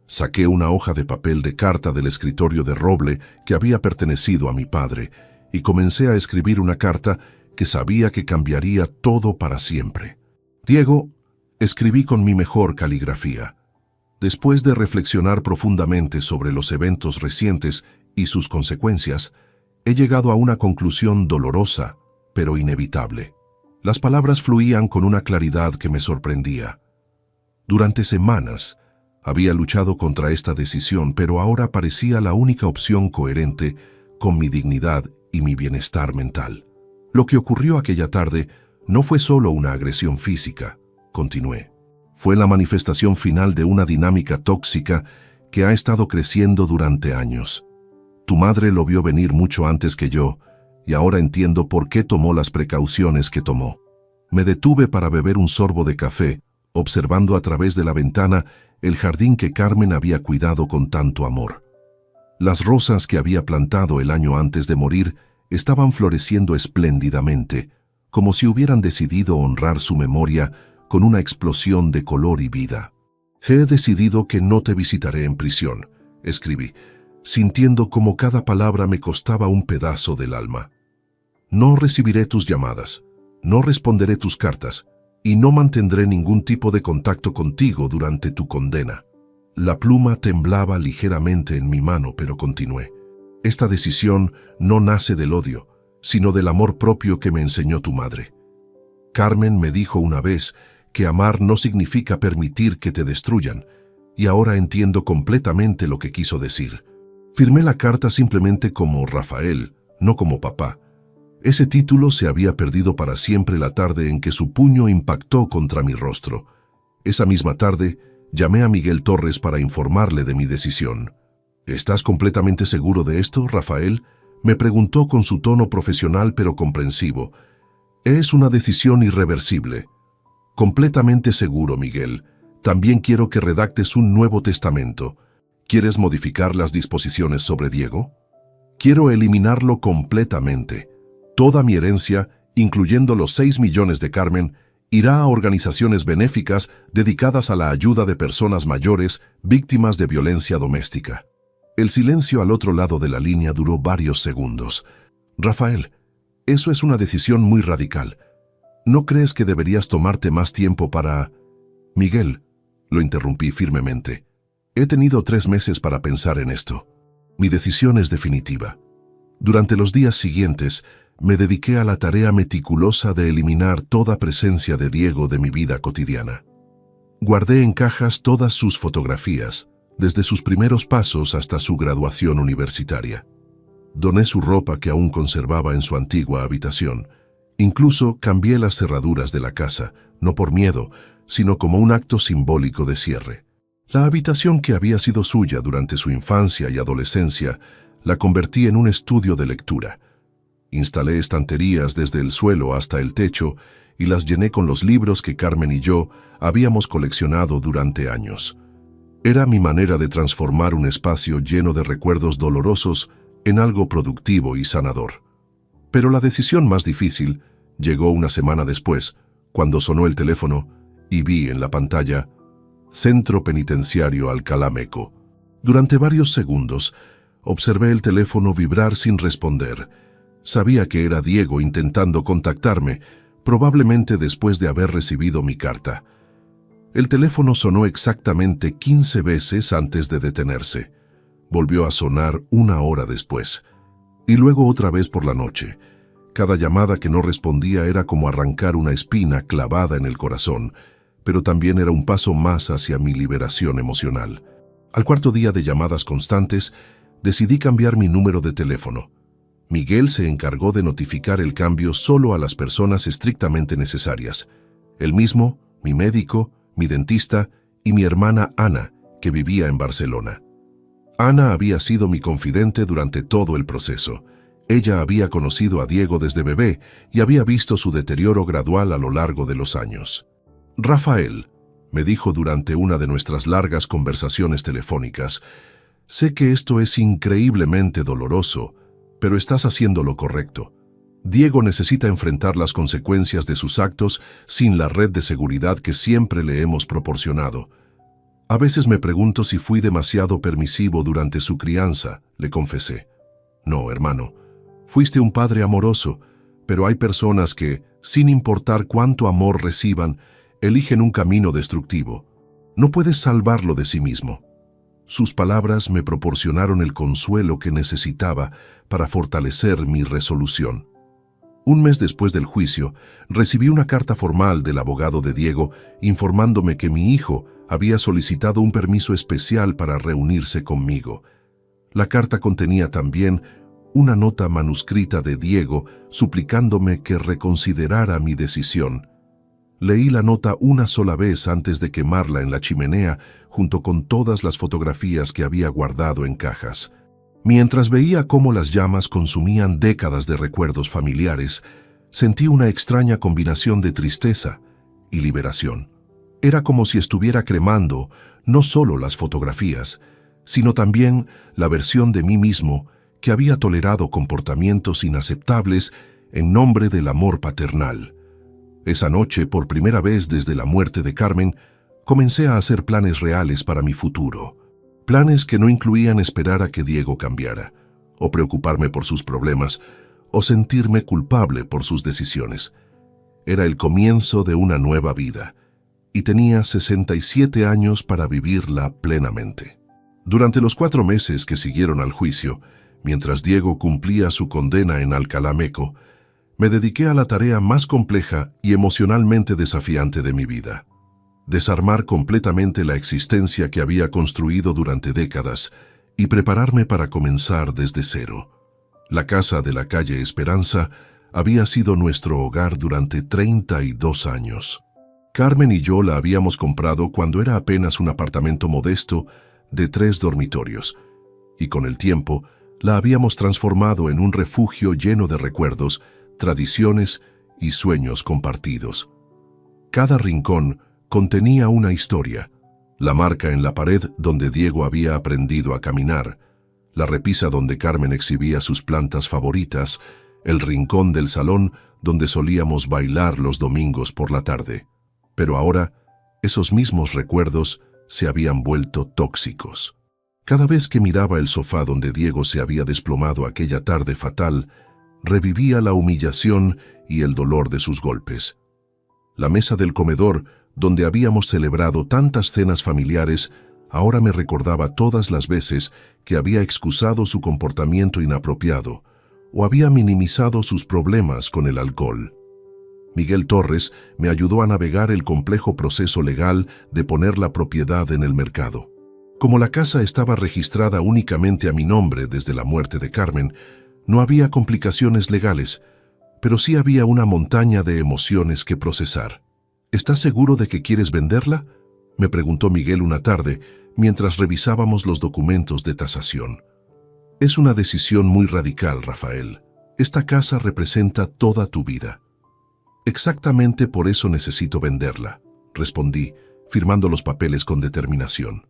Speaker 1: Saqué una hoja de papel de carta del escritorio de roble que había pertenecido a mi padre y comencé a escribir una carta que sabía que cambiaría todo para siempre. «Diego», escribí con mi mejor caligrafía. Después de reflexionar profundamente sobre los eventos recientes y sus consecuencias, he llegado a una conclusión dolorosa, pero inevitable. Las palabras fluían con una claridad que me sorprendía. Durante semanas, había luchado contra esta decisión, pero ahora parecía la única opción coherente con mi dignidad y mi bienestar mental. Lo que ocurrió aquella tarde no fue solo una agresión física, continué. Fue la manifestación final de una dinámica tóxica que ha estado creciendo durante años. Tu madre lo vio venir mucho antes que yo, y ahora entiendo por qué tomó las precauciones que tomó. Me detuve para beber un sorbo de café, observando a través de la ventana el jardín que Carmen había cuidado con tanto amor. Las rosas que había plantado el año antes de morir estaban floreciendo espléndidamente, como si hubieran decidido honrar su memoria con una explosión de color y vida. «He decidido que no te visitaré en prisión», escribí, sintiendo como cada palabra me costaba un pedazo del alma. «No recibiré tus llamadas, no responderé tus cartas, y no mantendré ningún tipo de contacto contigo durante tu condena». La pluma temblaba ligeramente en mi mano, pero continué. «Esta decisión no nace del odio, sino del amor propio que me enseñó tu madre. Carmen me dijo una vez que amar no significa permitir que te destruyan, y ahora entiendo completamente lo que quiso decir». Firmé la carta simplemente como Rafael, no como papá. Ese título se había perdido para siempre la tarde en que su puño impactó contra mi rostro. Esa misma tarde, llamé a Miguel Torres para informarle de mi decisión. «¿Estás completamente seguro de esto, Rafael?», me preguntó con su tono profesional pero comprensivo. «Es una decisión irreversible». «Completamente seguro, Miguel. También quiero que redactes un nuevo testamento. ¿Quieres modificar las disposiciones sobre Diego?». «Quiero eliminarlo completamente. Toda mi herencia, incluyendo los 6 millones de Carmen, irá a organizaciones benéficas dedicadas a la ayuda de personas mayores víctimas de violencia doméstica». El silencio al otro lado de la línea duró varios segundos. «Rafael, eso es una decisión muy radical. ¿No crees que deberías tomarte más tiempo para...?» «Miguel», lo interrumpí firmemente, «he tenido 3 meses para pensar en esto. Mi decisión es definitiva». Durante los días siguientes, me dediqué a la tarea meticulosa de eliminar toda presencia de Diego de mi vida cotidiana. Guardé en cajas todas sus fotografías, desde sus primeros pasos hasta su graduación universitaria. Doné su ropa que aún conservaba en su antigua habitación. Incluso cambié las cerraduras de la casa, no por miedo, sino como un acto simbólico de cierre. La habitación que había sido suya durante su infancia y adolescencia la convertí en un estudio de lectura. Instalé estanterías desde el suelo hasta el techo y las llené con los libros que Carmen y yo habíamos coleccionado durante años. Era mi manera de transformar un espacio lleno de recuerdos dolorosos en algo productivo y sanador. Pero la decisión más difícil llegó una semana después, cuando sonó el teléfono y vi en la pantalla Centro Penitenciario Alcalá Meco. Durante varios segundos, observé el teléfono vibrar sin responder. Sabía que era Diego intentando contactarme, probablemente después de haber recibido mi carta. El teléfono sonó exactamente 15 veces antes de detenerse. Volvió a sonar 1 hora después, y luego otra vez por la noche. Cada llamada que no respondía era como arrancar una espina clavada en el corazón, pero también era un paso más hacia mi liberación emocional. Al cuarto día de llamadas constantes, decidí cambiar mi número de teléfono. Miguel se encargó de notificar el cambio solo a las personas estrictamente necesarias. Él mismo, mi médico, mi dentista y mi hermana Ana, que vivía en Barcelona. Ana había sido mi confidente durante todo el proceso. Ella había conocido a Diego desde bebé y había visto su deterioro gradual a lo largo de los años. «Rafael», me dijo durante una de nuestras largas conversaciones telefónicas, «sé que esto es increíblemente doloroso, pero estás haciendo lo correcto. Diego necesita enfrentar las consecuencias de sus actos sin la red de seguridad que siempre le hemos proporcionado. A veces me pregunto si fui demasiado permisivo durante su crianza», le confesé. «No, hermano, fuiste un padre amoroso, pero hay personas que, sin importar cuánto amor reciban, eligen un camino destructivo. No puedes salvarlo de sí mismo». Sus palabras me proporcionaron el consuelo que necesitaba para fortalecer mi resolución. Un mes después del juicio, recibí una carta formal del abogado de Diego informándome que mi hijo había solicitado un permiso especial para reunirse conmigo. La carta contenía también una nota manuscrita de Diego suplicándome que reconsiderara mi decisión. Leí la nota una sola vez antes de quemarla en la chimenea junto con todas las fotografías que había guardado en cajas. Mientras veía cómo las llamas consumían décadas de recuerdos familiares, sentí una extraña combinación de tristeza y liberación. Era como si estuviera cremando no solo las fotografías, sino también la versión de mí mismo que había tolerado comportamientos inaceptables en nombre del amor paternal. Esa noche, por primera vez desde la muerte de Carmen, comencé a hacer planes reales para mi futuro. Planes que no incluían esperar a que Diego cambiara, o preocuparme por sus problemas, o sentirme culpable por sus decisiones. Era el comienzo de una nueva vida, y tenía 67 años para vivirla plenamente. Durante los 4 meses que siguieron al juicio, mientras Diego cumplía su condena en Alcalá Meco, me dediqué a la tarea más compleja y emocionalmente desafiante de mi vida: desarmar completamente la existencia que había construido durante décadas y prepararme para comenzar desde cero. La casa de la calle Esperanza había sido nuestro hogar durante 32 años. Carmen y yo la habíamos comprado cuando era apenas un apartamento modesto de 3 dormitorios, y con el tiempo la habíamos transformado en un refugio lleno de recuerdos, tradiciones y sueños compartidos. Cada rincón contenía una historia: la marca en la pared donde Diego había aprendido a caminar, la repisa donde Carmen exhibía sus plantas favoritas, el rincón del salón donde solíamos bailar los domingos por la tarde. Pero ahora, esos mismos recuerdos se habían vuelto tóxicos. Cada vez que miraba el sofá donde Diego se había desplomado aquella tarde fatal, revivía la humillación y el dolor de sus golpes. La mesa del comedor, donde habíamos celebrado tantas cenas familiares, ahora me recordaba todas las veces que había excusado su comportamiento inapropiado o había minimizado sus problemas con el alcohol. Miguel Torres me ayudó a navegar el complejo proceso legal de poner la propiedad en el mercado. Como la casa estaba registrada únicamente a mi nombre desde la muerte de Carmen, no había complicaciones legales, pero sí había una montaña de emociones que procesar. ¿Estás seguro de que quieres venderla?, me preguntó Miguel una tarde mientras revisábamos los documentos de tasación. Es una decisión muy radical, Rafael. Esta casa representa toda tu vida. Exactamente por eso necesito venderla, respondí, firmando los papeles con determinación.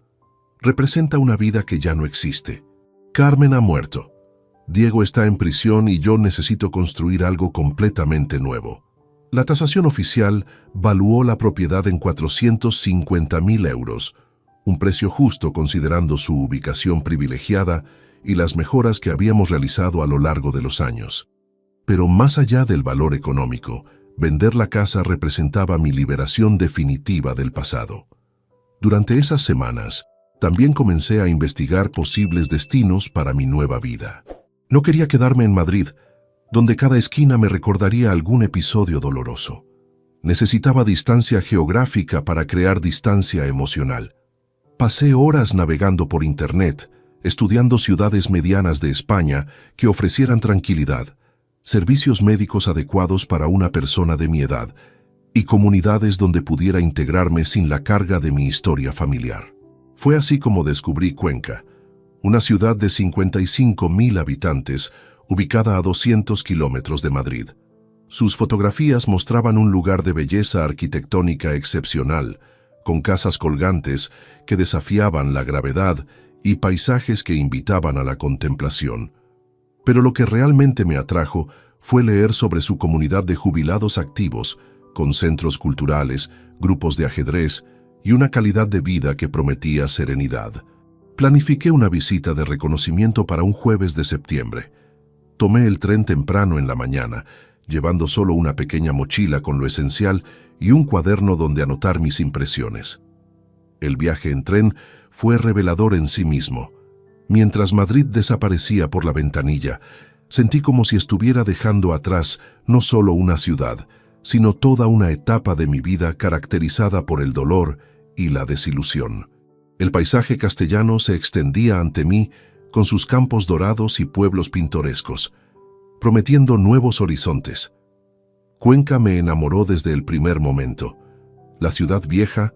Speaker 1: Representa una vida que ya no existe. Carmen ha muerto. Diego está en prisión y yo necesito construir algo completamente nuevo. La tasación oficial valuó la propiedad en 450.000 euros, un precio justo considerando su ubicación privilegiada y las mejoras que habíamos realizado a lo largo de los años. Pero más allá del valor económico, vender la casa representaba mi liberación definitiva del pasado. Durante esas semanas, también comencé a investigar posibles destinos para mi nueva vida. No quería quedarme en Madrid, donde cada esquina me recordaría algún episodio doloroso. Necesitaba distancia geográfica para crear distancia emocional. Pasé horas navegando por Internet, estudiando ciudades medianas de España que ofrecieran tranquilidad, servicios médicos adecuados para una persona de mi edad y comunidades donde pudiera integrarme sin la carga de mi historia familiar. Fue así como descubrí Cuenca, una ciudad de 55.000 habitantes ubicada a 200 kilómetros de Madrid. Sus fotografías mostraban un lugar de belleza arquitectónica excepcional, con casas colgantes que desafiaban la gravedad y paisajes que invitaban a la contemplación. Pero lo que realmente me atrajo fue leer sobre su comunidad de jubilados activos, con centros culturales, grupos de ajedrez y una calidad de vida que prometía serenidad. Planifiqué una visita de reconocimiento para un jueves de septiembre. Tomé el tren temprano en la mañana, llevando solo una pequeña mochila con lo esencial y un cuaderno donde anotar mis impresiones. El viaje en tren fue revelador en sí mismo. Mientras Madrid desaparecía por la ventanilla, sentí como si estuviera dejando atrás no solo una ciudad, sino toda una etapa de mi vida caracterizada por el dolor y la desilusión. El paisaje castellano se extendía ante mí con sus campos dorados y pueblos pintorescos, prometiendo nuevos horizontes. Cuenca me enamoró desde el primer momento. La ciudad vieja,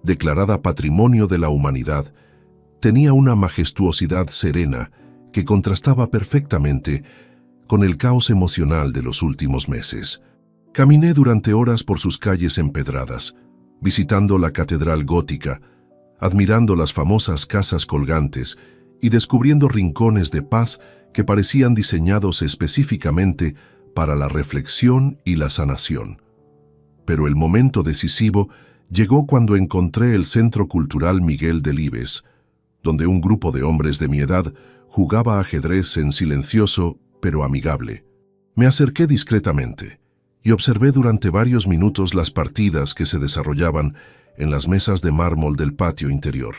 Speaker 1: declarada Patrimonio de la Humanidad, tenía una majestuosidad serena que contrastaba perfectamente con el caos emocional de los últimos meses. Caminé durante horas por sus calles empedradas, visitando la catedral gótica, admirando las famosas casas colgantes y descubriendo rincones de paz que parecían diseñados específicamente para la reflexión y la sanación. Pero el momento decisivo llegó cuando encontré el Centro Cultural Miguel Delibes, donde un grupo de hombres de mi edad jugaba ajedrez en silencioso pero amigable. Me acerqué discretamente y observé durante varios minutos las partidas que se desarrollaban en las mesas de mármol del patio interior.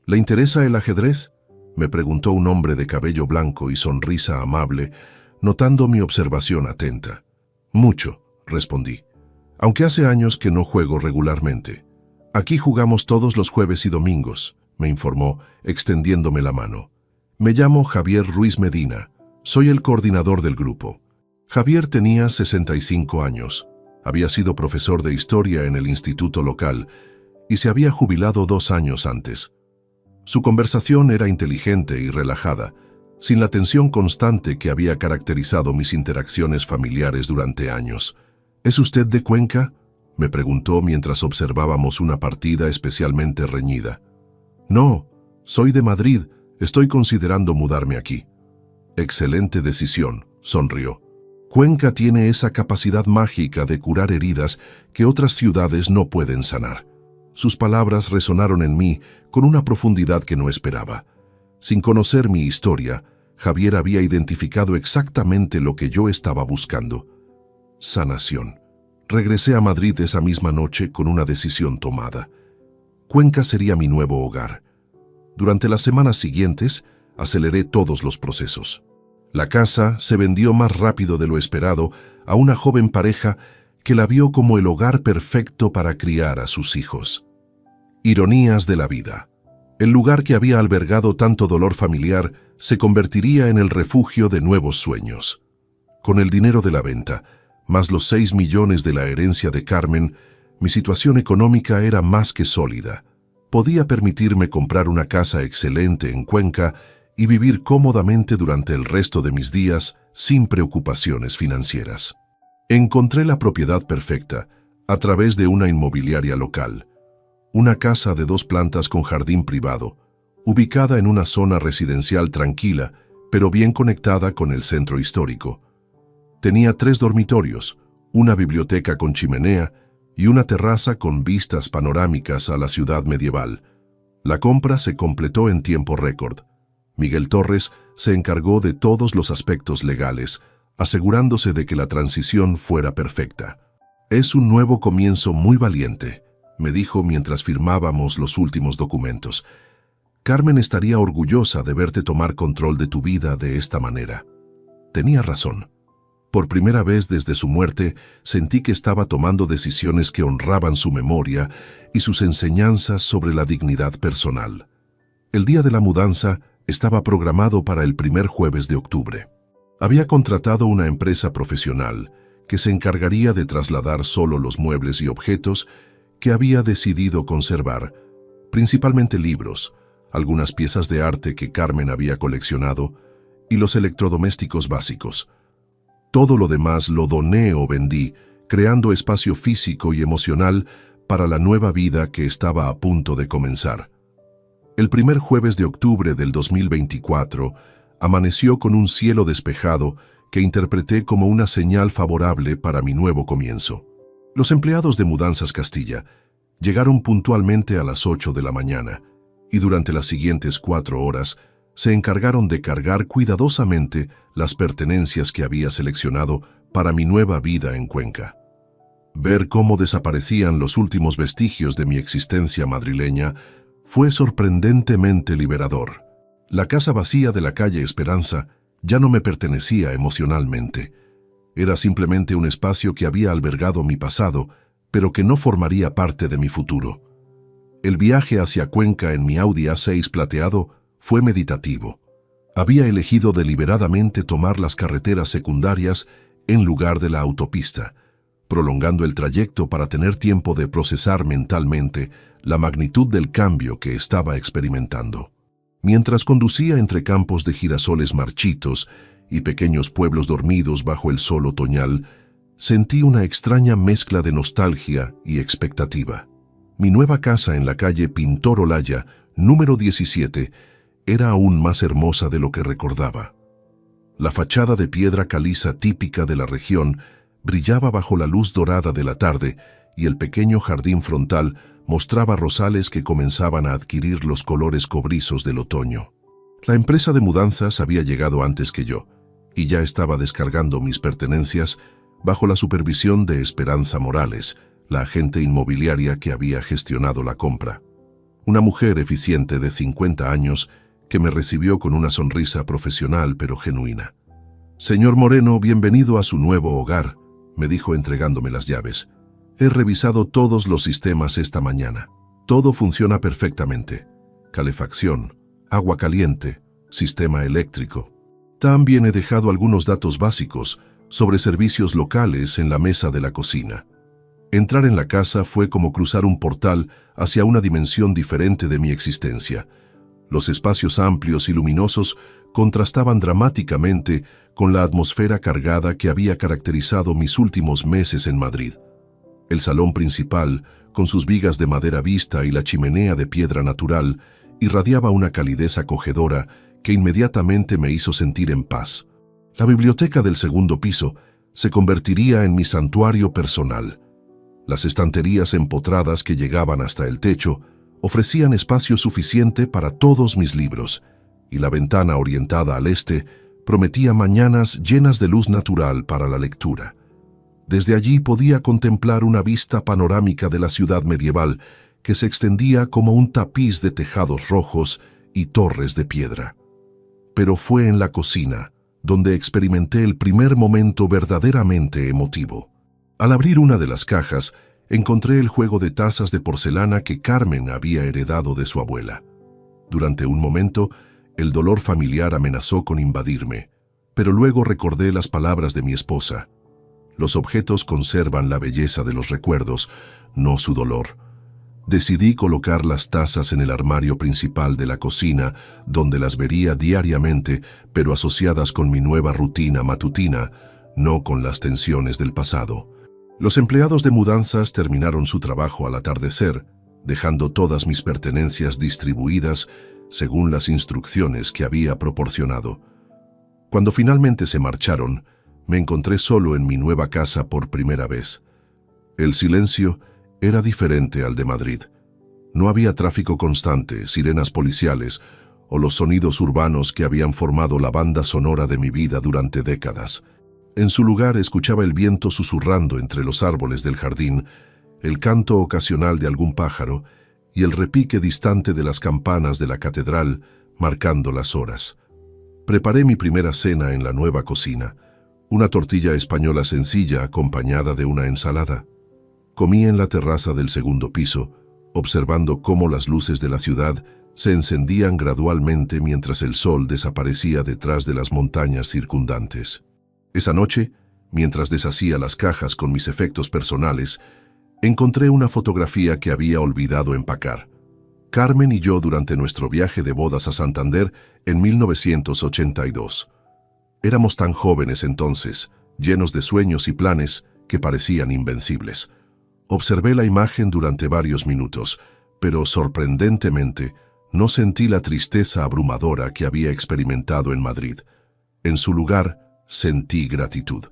Speaker 1: ¿Le interesa el ajedrez?, me preguntó un hombre de cabello blanco y sonrisa amable, notando mi observación atenta. Mucho, respondí, aunque hace años que no juego regularmente. Aquí jugamos todos los jueves y domingos, me informó, extendiéndome la mano. Me llamo Javier Ruiz Medina, soy el coordinador del grupo. Javier tenía 65 años, había sido profesor de historia en el instituto local y se había jubilado 2 años antes. Su conversación era inteligente y relajada, sin la tensión constante que había caracterizado mis interacciones familiares durante años. ¿Es usted de Cuenca?, me preguntó mientras observábamos una partida especialmente reñida. No, soy de Madrid, estoy considerando mudarme aquí. Excelente decisión, sonrió. Cuenca tiene esa capacidad mágica de curar heridas que otras ciudades no pueden sanar. Sus palabras resonaron en mí con una profundidad que no esperaba. Sin conocer mi historia, Javier había identificado exactamente lo que yo estaba buscando. Sanación. Regresé a Madrid esa misma noche con una decisión tomada. Cuenca sería mi nuevo hogar. Durante las semanas siguientes, aceleré todos los procesos. La casa se vendió más rápido de lo esperado a una joven pareja que la vio como el hogar perfecto para criar a sus hijos. Ironías de la vida. El lugar que había albergado tanto dolor familiar se convertiría en el refugio de nuevos sueños. Con el dinero de la venta, más los 6 millones de la herencia de Carmen, mi situación económica era más que sólida. Podía permitirme comprar una casa excelente en Cuenca y vivir cómodamente durante el resto de mis días sin preocupaciones financieras. Encontré la propiedad perfecta a través de una inmobiliaria local. Una casa de 2 plantas con jardín privado, ubicada en una zona residencial tranquila pero bien conectada con el centro histórico. Tenía 3 dormitorios, una biblioteca con chimenea y una terraza con vistas panorámicas a la ciudad medieval. La compra se completó en tiempo récord. Miguel Torres se encargó de todos los aspectos legales, asegurándose de que la transición fuera perfecta. «Es un nuevo comienzo muy valiente», me dijo mientras firmábamos los últimos documentos. «Carmen estaría orgullosa de verte tomar control de tu vida de esta manera». Tenía razón. Por primera vez desde su muerte, sentí que estaba tomando decisiones que honraban su memoria y sus enseñanzas sobre la dignidad personal. El día de la mudanza estaba programado para el primer jueves de octubre. Había contratado una empresa profesional que se encargaría de trasladar solo los muebles y objetos que había decidido conservar, principalmente libros, algunas piezas de arte que Carmen había coleccionado y los electrodomésticos básicos. Todo lo demás lo doné o vendí, creando espacio físico y emocional para la nueva vida que estaba a punto de comenzar. El primer jueves de octubre del 2024 amaneció con un cielo despejado que interpreté como una señal favorable para mi nuevo comienzo. Los empleados de Mudanzas Castilla llegaron puntualmente a las 8 de la mañana y durante las siguientes 4 horas se encargaron de cargar cuidadosamente las pertenencias que había seleccionado para mi nueva vida en Cuenca. Ver cómo desaparecían los últimos vestigios de mi existencia madrileña fue sorprendentemente liberador. La casa vacía de la calle Esperanza ya no me pertenecía emocionalmente. Era simplemente un espacio que había albergado mi pasado, pero que no formaría parte de mi futuro. El viaje hacia Cuenca en mi Audi A6 plateado fue meditativo. Había elegido deliberadamente tomar las carreteras secundarias en lugar de la autopista, prolongando el trayecto para tener tiempo de procesar mentalmente la magnitud del cambio que estaba experimentando. Mientras conducía entre campos de girasoles marchitos y pequeños pueblos dormidos bajo el sol otoñal, sentí una extraña mezcla de nostalgia y expectativa. Mi nueva casa en la calle Pintor Olaya, número 17, era aún más hermosa de lo que recordaba. La fachada de piedra caliza típica de la región brillaba bajo la luz dorada de la tarde y el pequeño jardín frontal mostraba rosales que comenzaban a adquirir los colores cobrizos del otoño. La empresa de mudanzas había llegado antes que yo y ya estaba descargando mis pertenencias bajo la supervisión de Esperanza Morales, la agente inmobiliaria que había gestionado la compra. Una mujer eficiente de 50 años que me recibió con una sonrisa profesional pero genuina. «Señor Moreno, bienvenido a su nuevo hogar», me dijo entregándome las llaves. «He revisado todos los sistemas esta mañana. Todo funciona perfectamente. Calefacción, agua caliente, sistema eléctrico. También he dejado algunos datos básicos sobre servicios locales en la mesa de la cocina». Entrar en la casa fue como cruzar un portal hacia una dimensión diferente de mi existencia. Los espacios amplios y luminosos contrastaban dramáticamente con la atmósfera cargada que había caracterizado mis últimos meses en Madrid. El salón principal, con sus vigas de madera vista y la chimenea de piedra natural, irradiaba una calidez acogedora que inmediatamente me hizo sentir en paz. La biblioteca del segundo piso se convertiría en mi santuario personal. Las estanterías empotradas que llegaban hasta el techo ofrecían espacio suficiente para todos mis libros, y la ventana orientada al este prometía mañanas llenas de luz natural para la lectura. Desde allí podía contemplar una vista panorámica de la ciudad medieval que se extendía como un tapiz de tejados rojos y torres de piedra. Pero fue en la cocina donde experimenté el primer momento verdaderamente emotivo. Al abrir una de las cajas, encontré el juego de tazas de porcelana que Carmen había heredado de su abuela. Durante un momento, el dolor familiar amenazó con invadirme, pero luego recordé las palabras de mi esposa. Los objetos conservan la belleza de los recuerdos, no su dolor. Decidí colocar las tazas en el armario principal de la cocina, donde las vería diariamente, pero asociadas con mi nueva rutina matutina, no con las tensiones del pasado. Los empleados de mudanzas terminaron su trabajo al atardecer, dejando todas mis pertenencias distribuidas según las instrucciones que había proporcionado. Cuando finalmente se marcharon, me encontré solo en mi nueva casa por primera vez. El silencio era diferente al de Madrid. No había tráfico constante, sirenas policiales o los sonidos urbanos que habían formado la banda sonora de mi vida durante décadas. En su lugar escuchaba el viento susurrando entre los árboles del jardín, el canto ocasional de algún pájaro y el repique distante de las campanas de la catedral marcando las horas. Preparé mi primera cena en la nueva cocina, una tortilla española sencilla acompañada de una ensalada. Comí en la terraza del segundo piso, observando cómo las luces de la ciudad se encendían gradualmente mientras el sol desaparecía detrás de las montañas circundantes. Esa noche, mientras deshacía las cajas con mis efectos personales, encontré una fotografía que había olvidado empacar. Carmen y yo durante nuestro viaje de bodas a Santander en 1982. Éramos tan jóvenes entonces, llenos de sueños y planes que parecían invencibles. Observé la imagen durante varios minutos, pero sorprendentemente no sentí la tristeza abrumadora que había experimentado en Madrid. En su lugar, sentí gratitud.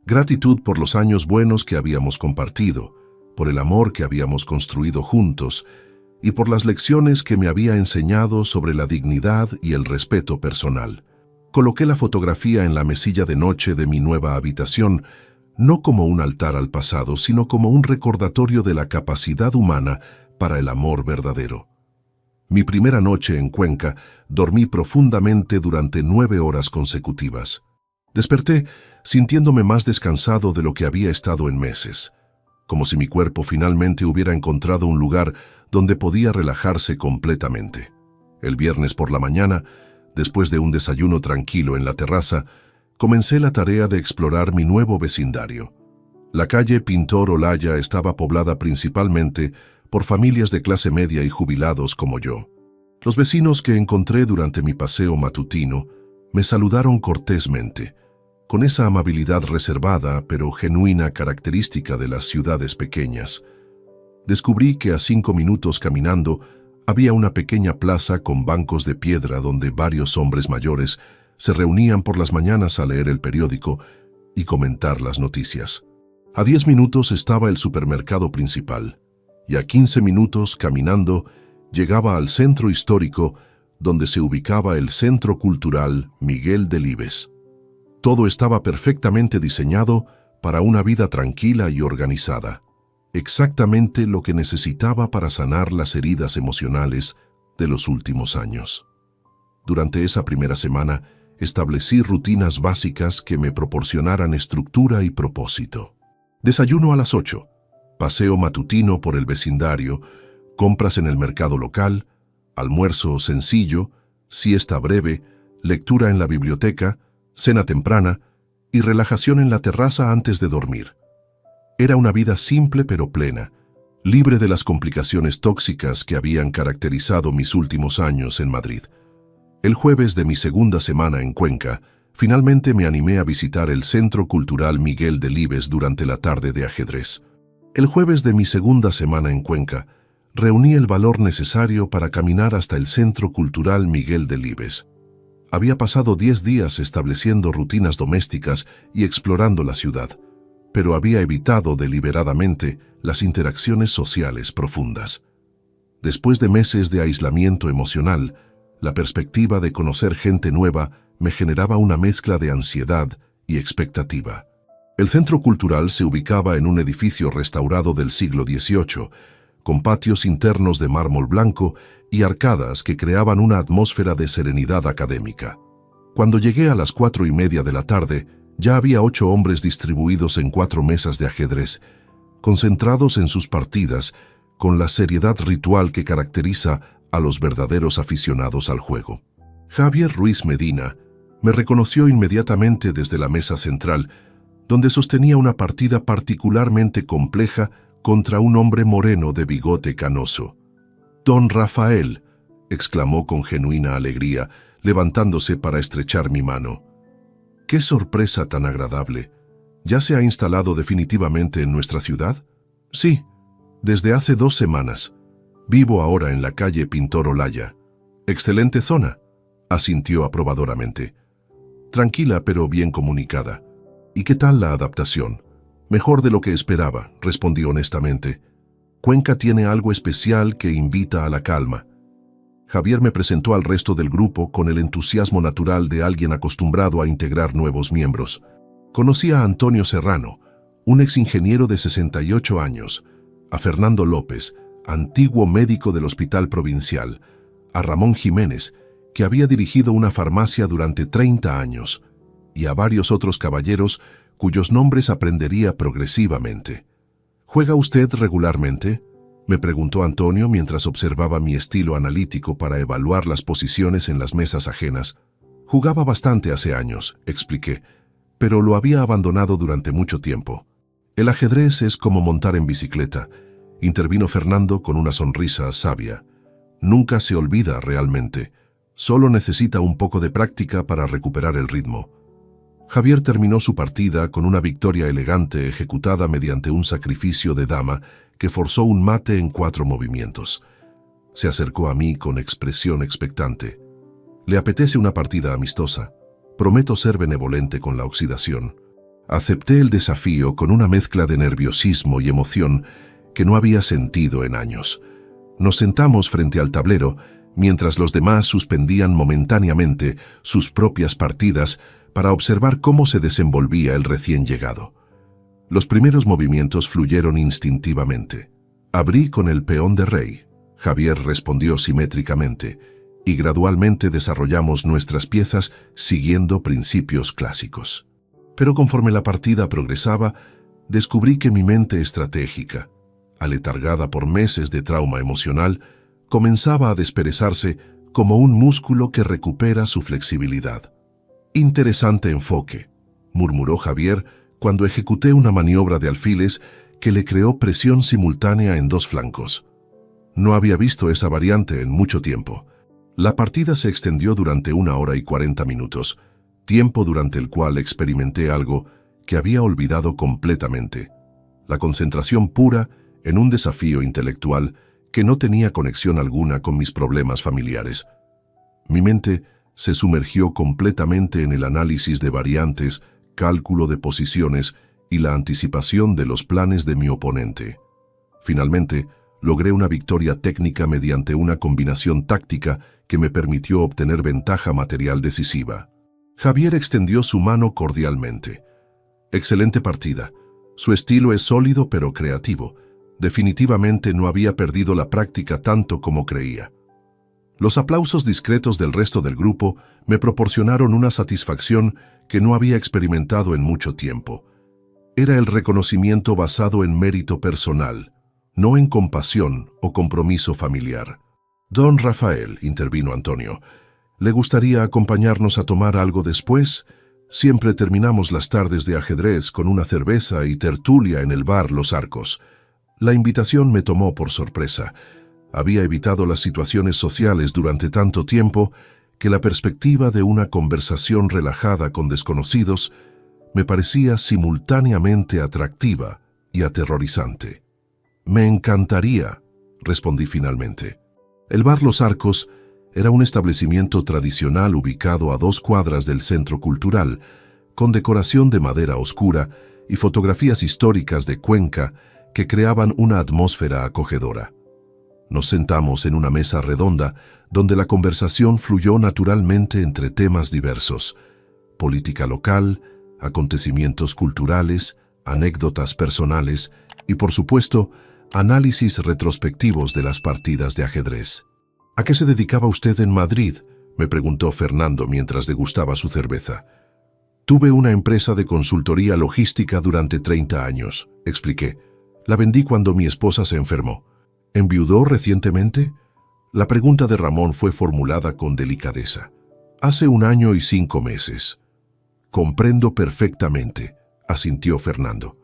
Speaker 1: Gratitud por los años buenos que habíamos compartido, por el amor que habíamos construido juntos y por las lecciones que me había enseñado sobre la dignidad y el respeto personal. Coloqué la fotografía en la mesilla de noche de mi nueva habitación, no como un altar al pasado, sino como un recordatorio de la capacidad humana para el amor verdadero. Mi primera noche en Cuenca dormí profundamente durante 9 horas consecutivas. Desperté sintiéndome más descansado de lo que había estado en meses, como si mi cuerpo finalmente hubiera encontrado un lugar donde podía relajarse completamente. El viernes por la mañana, después de un desayuno tranquilo en la terraza, comencé la tarea de explorar mi nuevo vecindario. La calle Pintor Olaya estaba poblada principalmente por familias de clase media y jubilados como yo. Los vecinos que encontré durante mi paseo matutino me saludaron cortésmente, con esa amabilidad reservada pero genuina característica de las ciudades pequeñas. Descubrí que a 5 minutos caminando había una pequeña plaza con bancos de piedra donde varios hombres mayores se reunían por las mañanas a leer el periódico y comentar las noticias. A 10 minutos estaba el supermercado principal, y a 15 minutos, caminando, llegaba al centro histórico donde se ubicaba el Centro Cultural Miguel Delibes. Todo estaba perfectamente diseñado para una vida tranquila y organizada, exactamente lo que necesitaba para sanar las heridas emocionales de los últimos años. Durante esa primera semana, establecí rutinas básicas que me proporcionaran estructura y propósito. Desayuno a las 8, paseo matutino por el vecindario, compras en el mercado local, almuerzo sencillo, siesta breve, lectura en la biblioteca, cena temprana y relajación en la terraza antes de dormir. Era una vida simple pero plena, libre de las complicaciones tóxicas que habían caracterizado mis últimos años en Madrid. El jueves de mi segunda semana en Cuenca, finalmente me animé a visitar el Centro Cultural Miguel Delibes durante la tarde de ajedrez. El jueves de mi segunda semana en Cuenca, reuní el valor necesario para caminar hasta el Centro Cultural Miguel Delibes. Había pasado 10 días estableciendo rutinas domésticas y explorando la ciudad, pero había evitado deliberadamente las interacciones sociales profundas. Después de meses de aislamiento emocional, la perspectiva de conocer gente nueva me generaba una mezcla de ansiedad y expectativa. El centro cultural se ubicaba en un edificio restaurado del siglo XVIII, con patios internos de mármol blanco y arcadas que creaban una atmósfera de serenidad académica. Cuando llegué a las 4:30 de la tarde, ya había 8 hombres distribuidos en 4 mesas de ajedrez, concentrados en sus partidas, con la seriedad ritual que caracteriza a los verdaderos aficionados al juego. Javier Ruiz Medina me reconoció inmediatamente desde la mesa central, donde sostenía una partida particularmente compleja contra un hombre moreno de bigote canoso. «Don Rafael», exclamó con genuina alegría, levantándose para estrechar mi mano. «¡Qué sorpresa tan agradable! ¿Ya se ha instalado definitivamente en nuestra ciudad?» «Sí, desde hace 2 semanas. Vivo ahora en la calle Pintor Olaya». «Excelente zona», asintió aprobadoramente. Tranquila pero bien comunicada. ¿Y qué tal la adaptación? Mejor de lo que esperaba, respondí honestamente. Cuenca tiene algo especial que invita a la calma. Javier me presentó al resto del grupo con el entusiasmo natural de alguien acostumbrado a integrar nuevos miembros. Conocí a Antonio Serrano, un exingeniero de 68 años, a Fernando López, antiguo médico del Hospital Provincial, a Ramón Jiménez, que había dirigido una farmacia durante 30 años, y a varios otros caballeros cuyos nombres aprendería progresivamente. ¿Juega usted regularmente?, me preguntó Antonio mientras observaba mi estilo analítico para evaluar las posiciones en las mesas ajenas. Jugaba bastante hace años, expliqué, pero lo había abandonado durante mucho tiempo. El ajedrez es como montar en bicicleta, intervino Fernando con una sonrisa sabia. Nunca se olvida realmente, solo necesita un poco de práctica para recuperar el ritmo. Javier terminó su partida con una victoria elegante ejecutada mediante un sacrificio de dama que forzó un mate en 4 movimientos. Se acercó a mí con expresión expectante. ¿Le apetece una partida amistosa? Prometo ser benevolente con la oxidación. Acepté el desafío con una mezcla de nerviosismo y emoción que no había sentido en años. Nos sentamos frente al tablero mientras los demás suspendían momentáneamente sus propias partidas para observar cómo se desenvolvía el recién llegado. Los primeros movimientos fluyeron instintivamente. Abrí con el peón de rey. Javier respondió simétricamente, y gradualmente desarrollamos nuestras piezas siguiendo principios clásicos. Pero conforme la partida progresaba, descubrí que mi mente estratégica, aletargada por meses de trauma emocional, comenzaba a desperezarse como un músculo que recupera su flexibilidad. Interesante enfoque, murmuró Javier cuando ejecuté una maniobra de alfiles que le creó presión simultánea en 2 flancos. No había visto esa variante en mucho tiempo. La partida se extendió durante 1 hora y 40 minutos, tiempo durante el cual experimenté algo que había olvidado completamente: la concentración pura en un desafío intelectual que no tenía conexión alguna con mis problemas familiares. Mi mente se sumergió completamente en el análisis de variantes, cálculo de posiciones y la anticipación de los planes de mi oponente. Finalmente, logré una victoria técnica mediante una combinación táctica que me permitió obtener ventaja material decisiva. Javier extendió su mano cordialmente. Excelente partida. Su estilo es sólido pero creativo. Definitivamente no había perdido la práctica tanto como creía. Los aplausos discretos del resto del grupo me proporcionaron una satisfacción que no había experimentado en mucho tiempo. Era el reconocimiento basado en mérito personal, no en compasión o compromiso familiar. Don Rafael, intervino Antonio, ¿le gustaría acompañarnos a tomar algo después? Siempre terminamos las tardes de ajedrez con una cerveza y tertulia en el bar Los Arcos. La invitación me tomó por sorpresa. Había evitado las situaciones sociales durante tanto tiempo que la perspectiva de una conversación relajada con desconocidos me parecía simultáneamente atractiva y aterrorizante. Me encantaría, respondí finalmente. El bar Los Arcos era un establecimiento tradicional ubicado a 2 cuadras del centro cultural, con decoración de madera oscura y fotografías históricas de Cuenca que creaban una atmósfera acogedora. Nos sentamos en una mesa redonda donde la conversación fluyó naturalmente entre temas diversos: política local, acontecimientos culturales, anécdotas personales y, por supuesto, análisis retrospectivos de las partidas de ajedrez. ¿A qué se dedicaba usted en Madrid?, me preguntó Fernando mientras degustaba su cerveza. Tuve una empresa de consultoría logística durante 30 años, expliqué. La vendí cuando mi esposa se enfermó. ¿Enviudó recientemente? La pregunta de Ramón fue formulada con delicadeza. Hace 1 año y 5 meses. Comprendo perfectamente, asintió Fernando.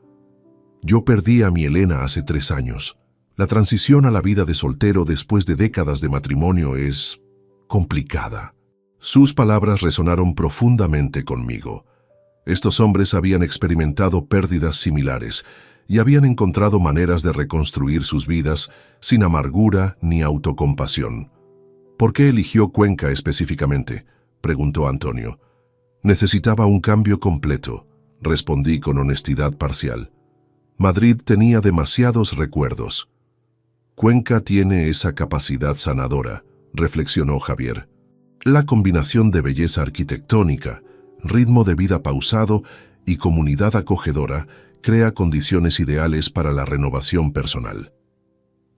Speaker 1: Yo perdí a mi Elena hace 3 años. La transición a la vida de soltero después de décadas de matrimonio es complicada. Sus palabras resonaron profundamente conmigo. Estos hombres habían experimentado pérdidas similares y habían encontrado maneras de reconstruir sus vidas sin amargura ni autocompasión. ¿Por qué eligió Cuenca específicamente?, preguntó Antonio. Necesitaba un cambio completo, respondí con honestidad parcial. Madrid tenía demasiados recuerdos. Cuenca tiene esa capacidad sanadora, reflexionó Javier. La combinación de belleza arquitectónica, ritmo de vida pausado y comunidad acogedora crea condiciones ideales para la renovación personal.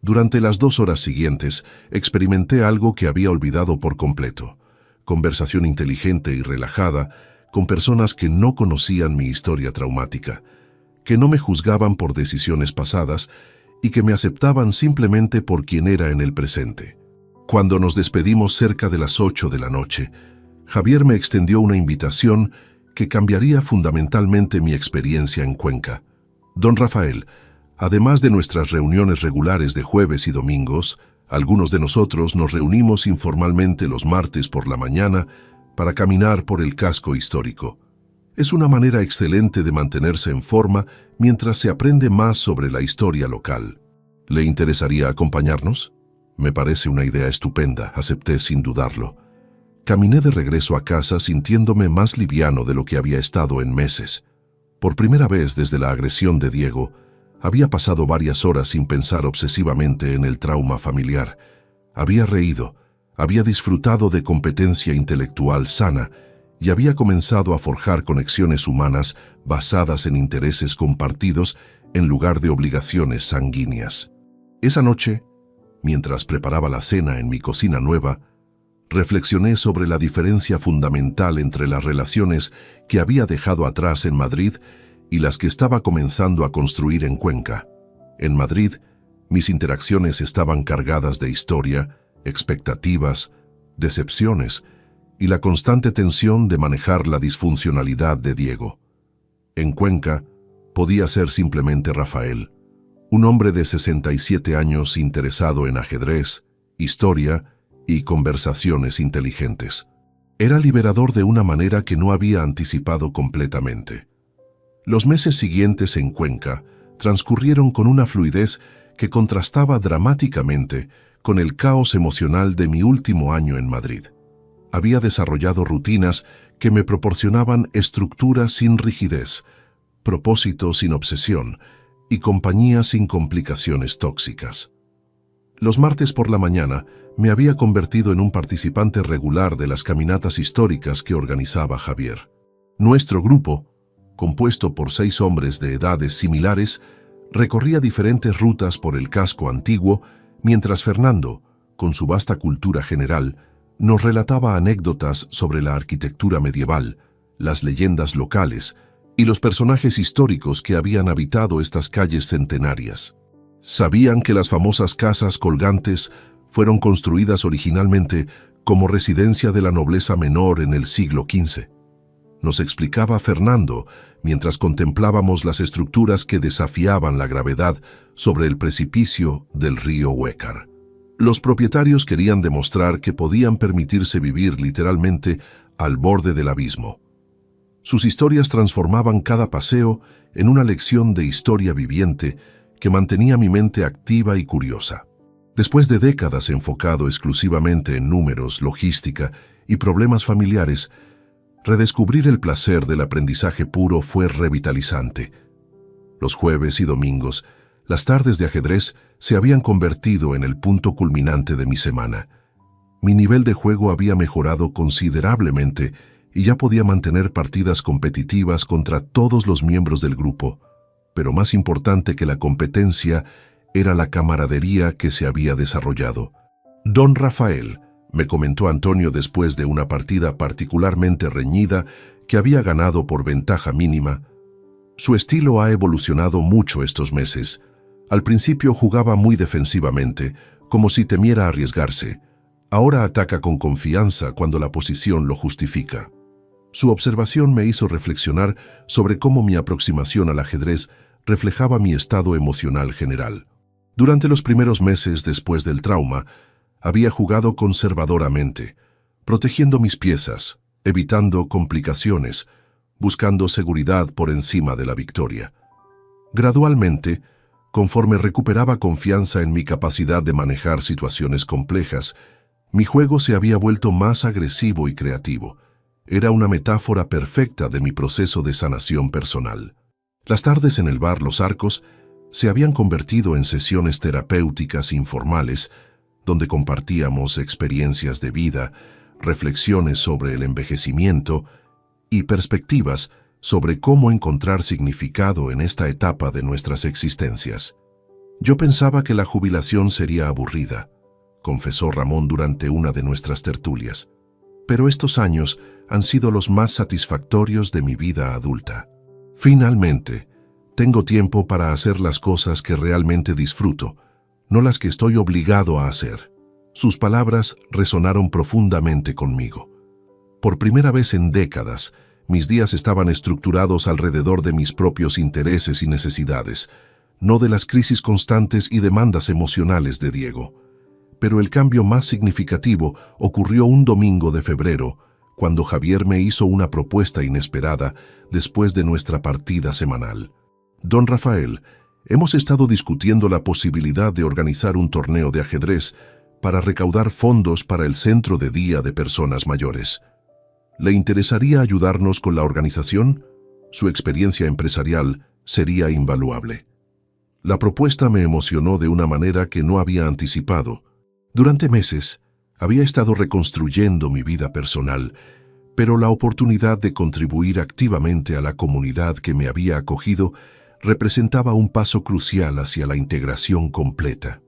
Speaker 1: Durante las 2 horas siguientes, experimenté algo que había olvidado por completo. Conversación inteligente y relajada con personas que no conocían mi historia traumática, que no me juzgaban por decisiones pasadas y que me aceptaban simplemente por quien era en el presente. Cuando nos despedimos cerca de las 8 de la noche, Javier me extendió una invitación que cambiaría fundamentalmente mi experiencia en Cuenca. Don Rafael, además de nuestras reuniones regulares de jueves y domingos, algunos de nosotros nos reunimos informalmente los martes por la mañana para caminar por el casco histórico. Es una manera excelente de mantenerse en forma mientras se aprende más sobre la historia local. ¿Le interesaría acompañarnos? Me parece una idea estupenda, acepté sin dudarlo. Caminé de regreso a casa sintiéndome más liviano de lo que había estado en meses. Por primera vez desde la agresión de Diego, había pasado varias horas sin pensar obsesivamente en el trauma familiar. Había reído, había disfrutado de competencia intelectual sana y había comenzado a forjar conexiones humanas basadas en intereses compartidos en lugar de obligaciones sanguíneas. Esa noche, mientras preparaba la cena en mi cocina nueva, reflexioné sobre la diferencia fundamental entre las relaciones que había dejado atrás en Madrid y las que estaba comenzando a construir en Cuenca. En Madrid, mis interacciones estaban cargadas de historia, expectativas, decepciones y la constante tensión de manejar la disfuncionalidad de Diego. En Cuenca, podía ser simplemente Rafael, un hombre de 67 años interesado en ajedrez, historia y conversaciones inteligentes. Era liberador de una manera que no había anticipado completamente. Los meses siguientes en Cuenca transcurrieron con una fluidez que contrastaba dramáticamente con el caos emocional de mi último año en Madrid. Había desarrollado rutinas que me proporcionaban estructura sin rigidez, propósito sin obsesión y compañía sin complicaciones tóxicas. Los martes por la mañana me había convertido en un participante regular de las caminatas históricas que organizaba Javier. Nuestro grupo, compuesto por 6 hombres de edades similares, recorría diferentes rutas por el casco antiguo, mientras Fernando, con su vasta cultura general, nos relataba anécdotas sobre la arquitectura medieval, las leyendas locales y los personajes históricos que habían habitado estas calles centenarias. Sabían que las famosas casas colgantes fueron construidas originalmente como residencia de la nobleza menor en el siglo XV. Nos explicaba Fernando mientras contemplábamos las estructuras que desafiaban la gravedad sobre el precipicio del río Huécar. Los propietarios querían demostrar que podían permitirse vivir literalmente al borde del abismo. Sus historias transformaban cada paseo en una lección de historia viviente que mantenía mi mente activa y curiosa. Después de décadas enfocado exclusivamente en números, logística y problemas familiares, redescubrir el placer del aprendizaje puro fue revitalizante. Los jueves y domingos, las tardes de ajedrez se habían convertido en el punto culminante de mi semana. Mi nivel de juego había mejorado considerablemente y ya podía mantener partidas competitivas contra todos los miembros del grupo. Pero más importante que la competencia era la camaradería que se había desarrollado. Don Rafael, me comentó Antonio después de una partida particularmente reñida que había ganado por ventaja mínima. Su estilo ha evolucionado mucho estos meses. Al principio jugaba muy defensivamente, como si temiera arriesgarse. Ahora ataca con confianza cuando la posición lo justifica. Su observación me hizo reflexionar sobre cómo mi aproximación al ajedrez reflejaba mi estado emocional general. Durante los primeros meses después del trauma, había jugado conservadoramente, protegiendo mis piezas, evitando complicaciones, buscando seguridad por encima de la victoria. Gradualmente, conforme recuperaba confianza en mi capacidad de manejar situaciones complejas, mi juego se había vuelto más agresivo y creativo. Era una metáfora perfecta de mi proceso de sanación personal. Las tardes en el bar Los Arcos se habían convertido en sesiones terapéuticas informales donde compartíamos experiencias de vida, reflexiones sobre el envejecimiento y perspectivas sobre cómo encontrar significado en esta etapa de nuestras existencias. Yo pensaba que la jubilación sería aburrida, confesó Ramón durante una de nuestras tertulias, pero estos años han sido los más satisfactorios de mi vida adulta. Finalmente, tengo tiempo para hacer las cosas que realmente disfruto, no las que estoy obligado a hacer. Sus palabras resonaron profundamente conmigo. Por primera vez en décadas, mis días estaban estructurados alrededor de mis propios intereses y necesidades, no de las crisis constantes y demandas emocionales de Diego. Pero el cambio más significativo ocurrió un domingo de febrero, cuando Javier me hizo una propuesta inesperada después de nuestra partida semanal. Don Rafael, hemos estado discutiendo la posibilidad de organizar un torneo de ajedrez para recaudar fondos para el Centro de Día de Personas Mayores. ¿Le interesaría ayudarnos con la organización? Su experiencia empresarial sería invaluable. La propuesta me emocionó de una manera que no había anticipado. Durante meses, había estado reconstruyendo mi vida personal, pero la oportunidad de contribuir activamente a la comunidad que me había acogido representaba un paso crucial hacia la integración completa.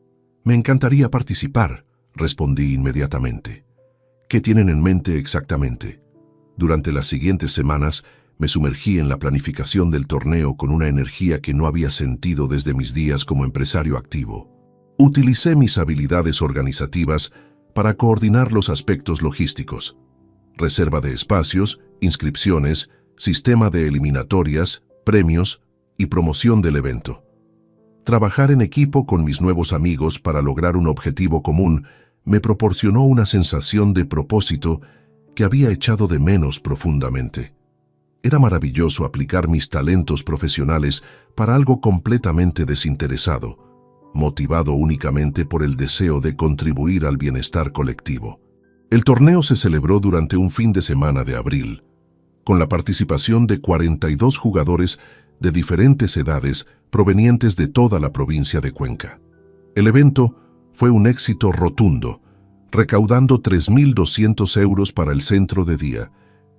Speaker 1: Me encantaría participar, respondí inmediatamente. ¿Qué tienen en mente exactamente? Durante las siguientes semanas, me sumergí en la planificación del torneo con una energía que no había sentido desde mis días como empresario activo. Utilicé mis habilidades organizativas para coordinar los aspectos logísticos: reserva de espacios, inscripciones, sistema de eliminatorias, premios y promoción del evento. Trabajar en equipo con mis nuevos amigos para lograr un objetivo común me proporcionó una sensación de propósito que había echado de menos profundamente. Era maravilloso aplicar mis talentos profesionales para algo completamente desinteresado, motivado únicamente por el deseo de contribuir al bienestar colectivo. El torneo se celebró durante un fin de semana de abril, con la participación de 42 jugadores de diferentes edades provenientes de toda la provincia de Cuenca. El evento fue un éxito rotundo, recaudando 3.200 euros para el centro de día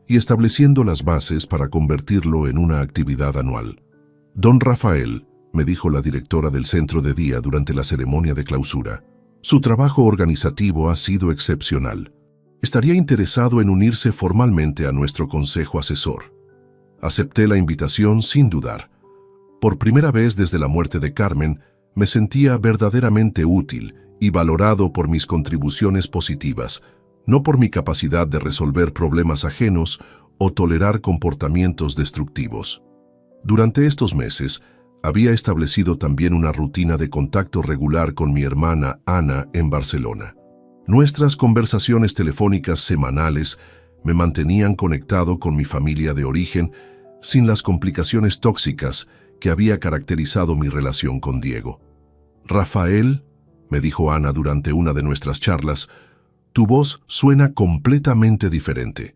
Speaker 1: y estableciendo las bases para convertirlo en una actividad anual. Don Rafael, me dijo la directora del centro de día durante la ceremonia de clausura, su trabajo organizativo ha sido excepcional. Estaría interesado en unirse formalmente a nuestro consejo asesor. Acepté la invitación sin dudar. Por primera vez desde la muerte de Carmen, me sentía verdaderamente útil y valorado por mis contribuciones positivas, no por mi capacidad de resolver problemas ajenos o tolerar comportamientos destructivos. Durante estos meses, había establecido también una rutina de contacto regular con mi hermana Ana en Barcelona. Nuestras conversaciones telefónicas semanales me mantenían conectado con mi familia de origen sin las complicaciones tóxicas que había caracterizado mi relación con Diego. Rafael, me dijo Ana durante una de nuestras charlas, tu voz suena completamente diferente.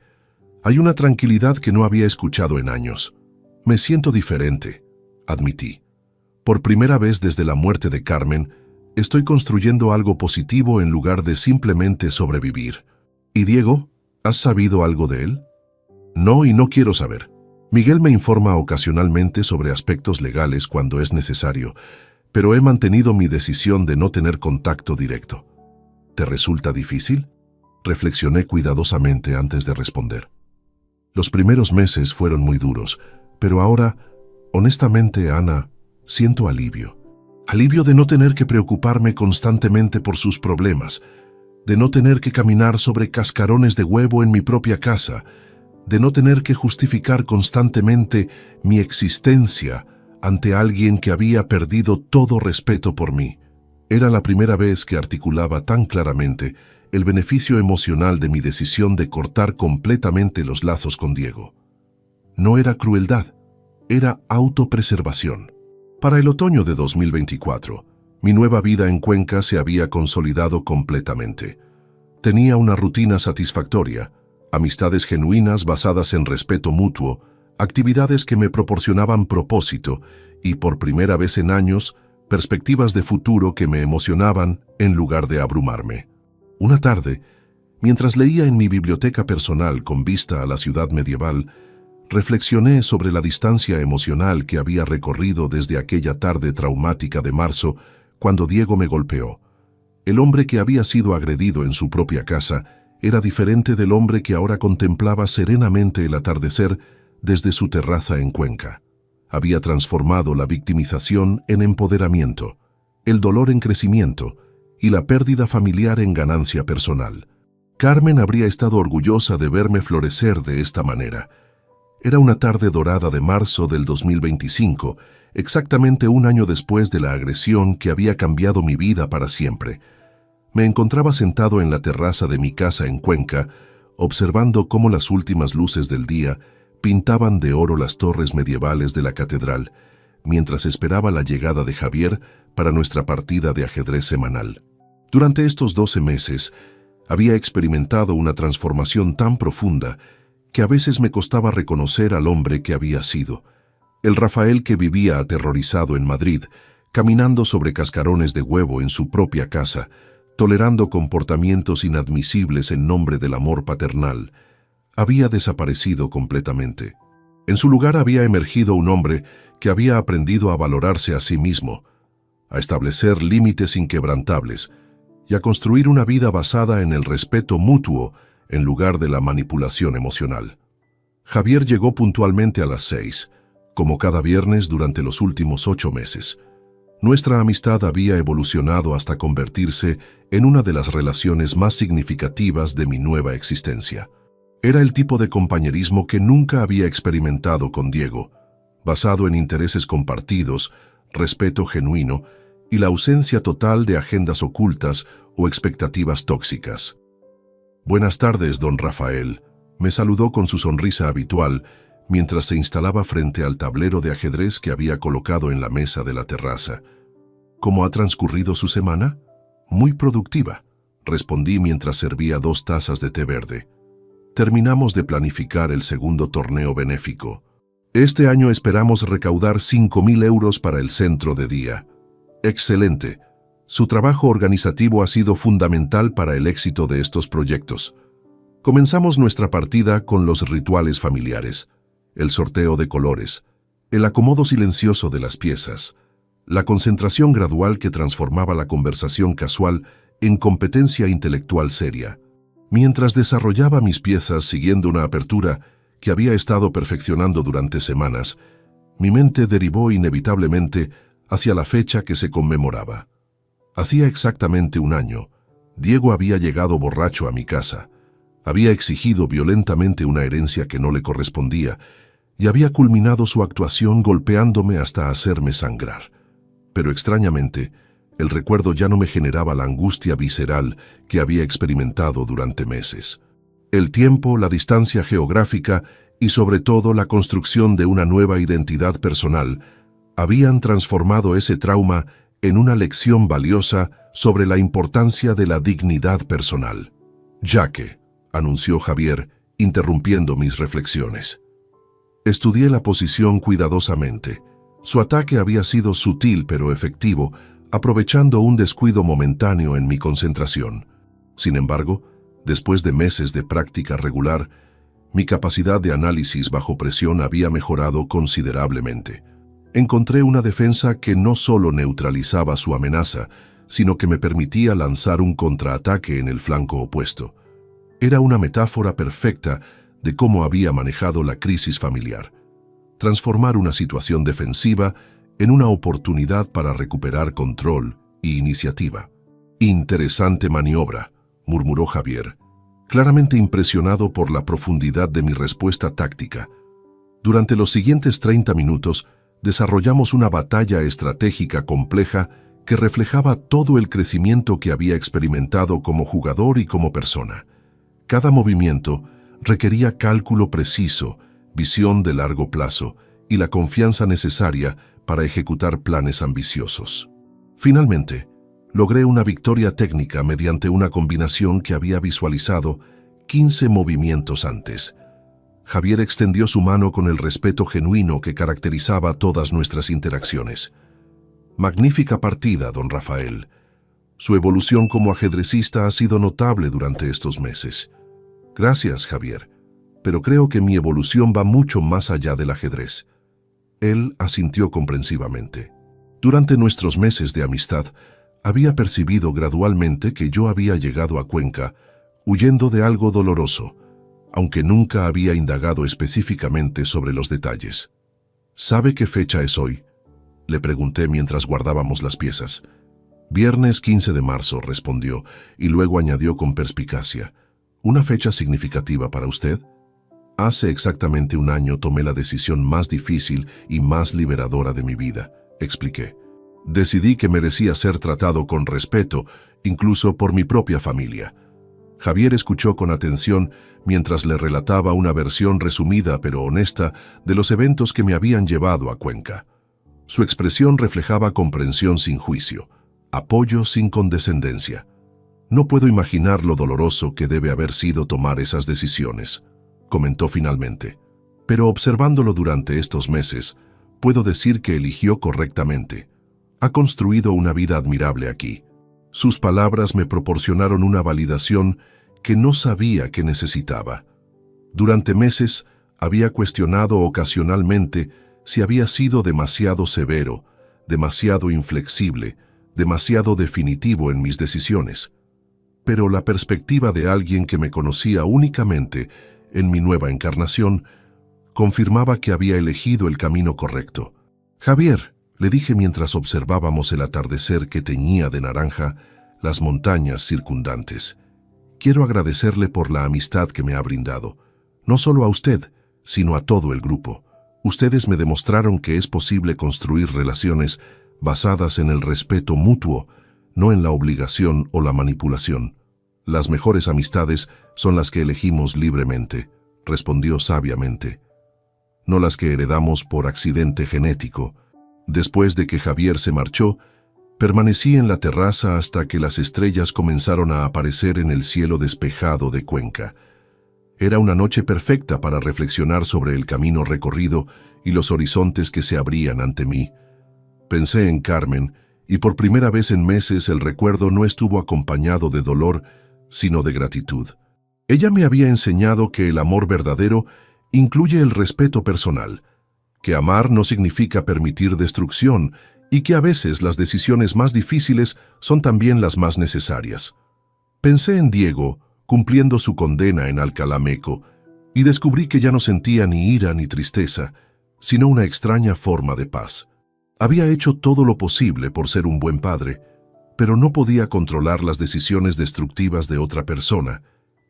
Speaker 1: Hay una tranquilidad que no había escuchado en años. Me siento diferente, admití. Por primera vez desde la muerte de Carmen, estoy construyendo algo positivo en lugar de simplemente sobrevivir. ¿Y Diego? ¿Has sabido algo de él? No, y no quiero saber. Miguel me informa ocasionalmente sobre aspectos legales cuando es necesario, pero he mantenido mi decisión de no tener contacto directo. ¿Te resulta difícil? Reflexioné cuidadosamente antes de responder. Los primeros meses fueron muy duros, pero ahora, honestamente, Ana, siento alivio. Alivio de no tener que preocuparme constantemente por sus problemas, de no tener que caminar sobre cascarones de huevo en mi propia casa, de no tener que justificar constantemente mi existencia ante alguien que había perdido todo respeto por mí. Era la primera vez que articulaba tan claramente el beneficio emocional de mi decisión de cortar completamente los lazos con Diego. No era crueldad, era autopreservación. Para el otoño de 2024, mi nueva vida en Cuenca se había consolidado completamente. Tenía una rutina satisfactoria, amistades genuinas basadas en respeto mutuo, actividades que me proporcionaban propósito y, por primera vez en años, perspectivas de futuro que me emocionaban en lugar de abrumarme. Una tarde, mientras leía en mi biblioteca personal con vista a la ciudad medieval, reflexioné sobre la distancia emocional que había recorrido desde aquella tarde traumática de marzo cuando Diego me golpeó. El hombre que había sido agredido en su propia casa era diferente del hombre que ahora contemplaba serenamente el atardecer desde su terraza en Cuenca. Había transformado la victimización en empoderamiento, el dolor en crecimiento y la pérdida familiar en ganancia personal. Carmen habría estado orgullosa de verme florecer de esta manera. Era una tarde dorada de marzo del 2025, exactamente un año después de la agresión que había cambiado mi vida para siempre. Me encontraba sentado en la terraza de mi casa en Cuenca, observando cómo las últimas luces del día pintaban de oro las torres medievales de la catedral, mientras esperaba la llegada de Javier para nuestra partida de ajedrez semanal. Durante estos 12 meses, había experimentado una transformación tan profunda que a veces me costaba reconocer al hombre que había sido. El Rafael que vivía aterrorizado en Madrid, caminando sobre cascarones de huevo en su propia casa, tolerando comportamientos inadmisibles en nombre del amor paternal, había desaparecido completamente. En su lugar había emergido un hombre que había aprendido a valorarse a sí mismo, a establecer límites inquebrantables y a construir una vida basada en el respeto mutuo en lugar de la manipulación emocional. Javier llegó puntualmente a las 6, como cada viernes durante los últimos 8 meses. Nuestra amistad había evolucionado hasta convertirse en una de las relaciones más significativas de mi nueva existencia. Era el tipo de compañerismo que nunca había experimentado con Diego, basado en intereses compartidos, respeto genuino y la ausencia total de agendas ocultas o expectativas tóxicas. «Buenas tardes, don Rafael», me saludó con su sonrisa habitual mientras se instalaba frente al tablero de ajedrez que había colocado en la mesa de la terraza. «¿Cómo ha transcurrido su semana?» «Muy productiva», respondí mientras servía 2 tazas de té verde. Terminamos de planificar el segundo torneo benéfico. Este año esperamos recaudar 5.000 euros para el centro de día. Excelente. Su trabajo organizativo ha sido fundamental para el éxito de estos proyectos. Comenzamos nuestra partida con los rituales familiares, el sorteo de colores, el acomodo silencioso de las piezas, la concentración gradual que transformaba la conversación casual en competencia intelectual seria. Mientras desarrollaba mis piezas siguiendo una apertura que había estado perfeccionando durante semanas, mi mente derivó inevitablemente hacia la fecha que se conmemoraba. Hacía exactamente un año, Diego había llegado borracho a mi casa, había exigido violentamente una herencia que no le correspondía y había culminado su actuación golpeándome hasta hacerme sangrar. Pero extrañamente, el recuerdo ya no me generaba la angustia visceral que había experimentado durante meses. El tiempo, la distancia geográfica y sobre todo la construcción de una nueva identidad personal habían transformado ese trauma en una lección valiosa sobre la importancia de la dignidad personal. «Jaque», anunció Javier, interrumpiendo mis reflexiones. Estudié la posición cuidadosamente. Su ataque había sido sutil pero efectivo, aprovechando un descuido momentáneo en mi concentración. Sin embargo, después de meses de práctica regular, mi capacidad de análisis bajo presión había mejorado considerablemente. Encontré una defensa que no solo neutralizaba su amenaza, sino que me permitía lanzar un contraataque en el flanco opuesto. Era una metáfora perfecta de cómo había manejado la crisis familiar. Transformar una situación defensiva en una oportunidad para recuperar control y iniciativa. «Interesante maniobra», murmuró Javier, claramente impresionado por la profundidad de mi respuesta táctica. Durante los siguientes 30 minutos, desarrollamos una batalla estratégica compleja que reflejaba todo el crecimiento que había experimentado como jugador y como persona. Cada movimiento requería cálculo preciso, visión de largo plazo y la confianza necesaria para ejecutar planes ambiciosos. Finalmente, logré una victoria técnica mediante una combinación que había visualizado 15 movimientos antes. Javier extendió su mano con el respeto genuino que caracterizaba todas nuestras interacciones. Magnífica partida, don Rafael. Su evolución como ajedrecista ha sido notable durante estos meses. Gracias, Javier, pero creo que mi evolución va mucho más allá del ajedrez. Él asintió comprensivamente. Durante nuestros meses de amistad, había percibido gradualmente que yo había llegado a Cuenca huyendo de algo doloroso, aunque nunca había indagado específicamente sobre los detalles. ¿Sabe qué fecha es hoy?, le pregunté mientras guardábamos las piezas. Viernes 15 de marzo, respondió, y luego añadió con perspicacia. ¿Una fecha significativa para usted? Hace exactamente un año tomé la decisión más difícil y más liberadora de mi vida, expliqué. Decidí que merecía ser tratado con respeto, incluso por mi propia familia. Javier escuchó con atención mientras le relataba una versión resumida pero honesta de los eventos que me habían llevado a Cuenca. Su expresión reflejaba comprensión sin juicio, apoyo sin condescendencia. No puedo imaginar lo doloroso que debe haber sido tomar esas decisiones, comentó finalmente. Pero observándolo durante estos meses, puedo decir que eligió correctamente. Ha construido una vida admirable aquí. Sus palabras me proporcionaron una validación que no sabía que necesitaba. Durante meses había cuestionado ocasionalmente si había sido demasiado severo, demasiado inflexible, demasiado definitivo en mis decisiones. Pero la perspectiva de alguien que me conocía únicamente en mi nueva encarnación confirmaba que había elegido el camino correcto. Javier, le dije mientras observábamos el atardecer que teñía de naranja las montañas circundantes. Quiero agradecerle por la amistad que me ha brindado, no solo a usted, sino a todo el grupo. Ustedes me demostraron que es posible construir relaciones basadas en el respeto mutuo, no en la obligación o la manipulación. Las mejores amistades son las que elegimos libremente, respondió sabiamente, no las que heredamos por accidente genético. Después de que Javier se marchó, permanecí en la terraza hasta que las estrellas comenzaron a aparecer en el cielo despejado de Cuenca. Era una noche perfecta para reflexionar sobre el camino recorrido y los horizontes que se abrían ante mí. Pensé en Carmen, y por primera vez en meses el recuerdo no estuvo acompañado de dolor, sino de gratitud. Ella me había enseñado que el amor verdadero incluye el respeto personal, que amar no significa permitir destrucción y que a veces las decisiones más difíciles son también las más necesarias. Pensé en Diego, cumpliendo su condena en Alcalameco, y descubrí que ya no sentía ni ira ni tristeza, sino una extraña forma de paz. Había hecho todo lo posible por ser un buen padre, pero no podía controlar las decisiones destructivas de otra persona,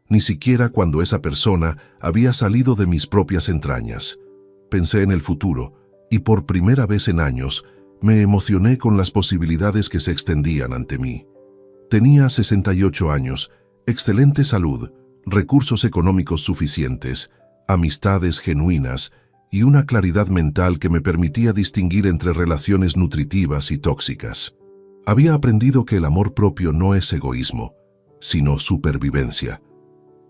Speaker 1: ni siquiera cuando esa persona había salido de mis propias entrañas. Pensé en el futuro, y por primera vez en años, me emocioné con las posibilidades que se extendían ante mí. Tenía 68 años, excelente salud, recursos económicos suficientes, amistades genuinas y una claridad mental que me permitía distinguir entre relaciones nutritivas y tóxicas. Había aprendido que el amor propio no es egoísmo, sino supervivencia,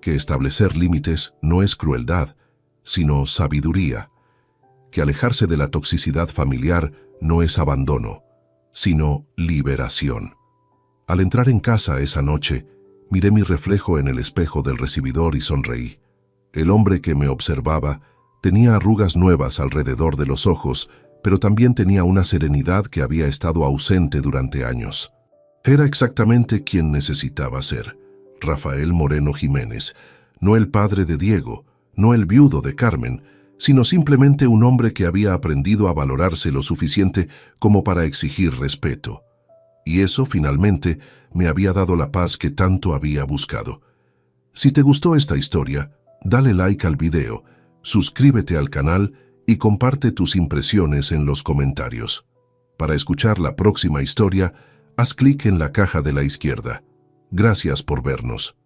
Speaker 1: que establecer límites no es crueldad, sino sabiduría, que alejarse de la toxicidad familiar no es abandono, sino liberación. Al entrar en casa esa noche, miré mi reflejo en el espejo del recibidor y sonreí. El hombre que me observaba tenía arrugas nuevas alrededor de los ojos, pero también tenía una serenidad que había estado ausente durante años. Era exactamente quien necesitaba ser, Rafael Moreno Jiménez, no el padre de Diego, no el viudo de Carmen, sino simplemente un hombre que había aprendido a valorarse lo suficiente como para exigir respeto. Y eso, finalmente, me había dado la paz que tanto había buscado. Si te gustó esta historia, dale like al video, suscríbete al canal y comparte tus impresiones en los comentarios. Para escuchar la próxima historia, haz clic en la caja de la izquierda. Gracias por vernos.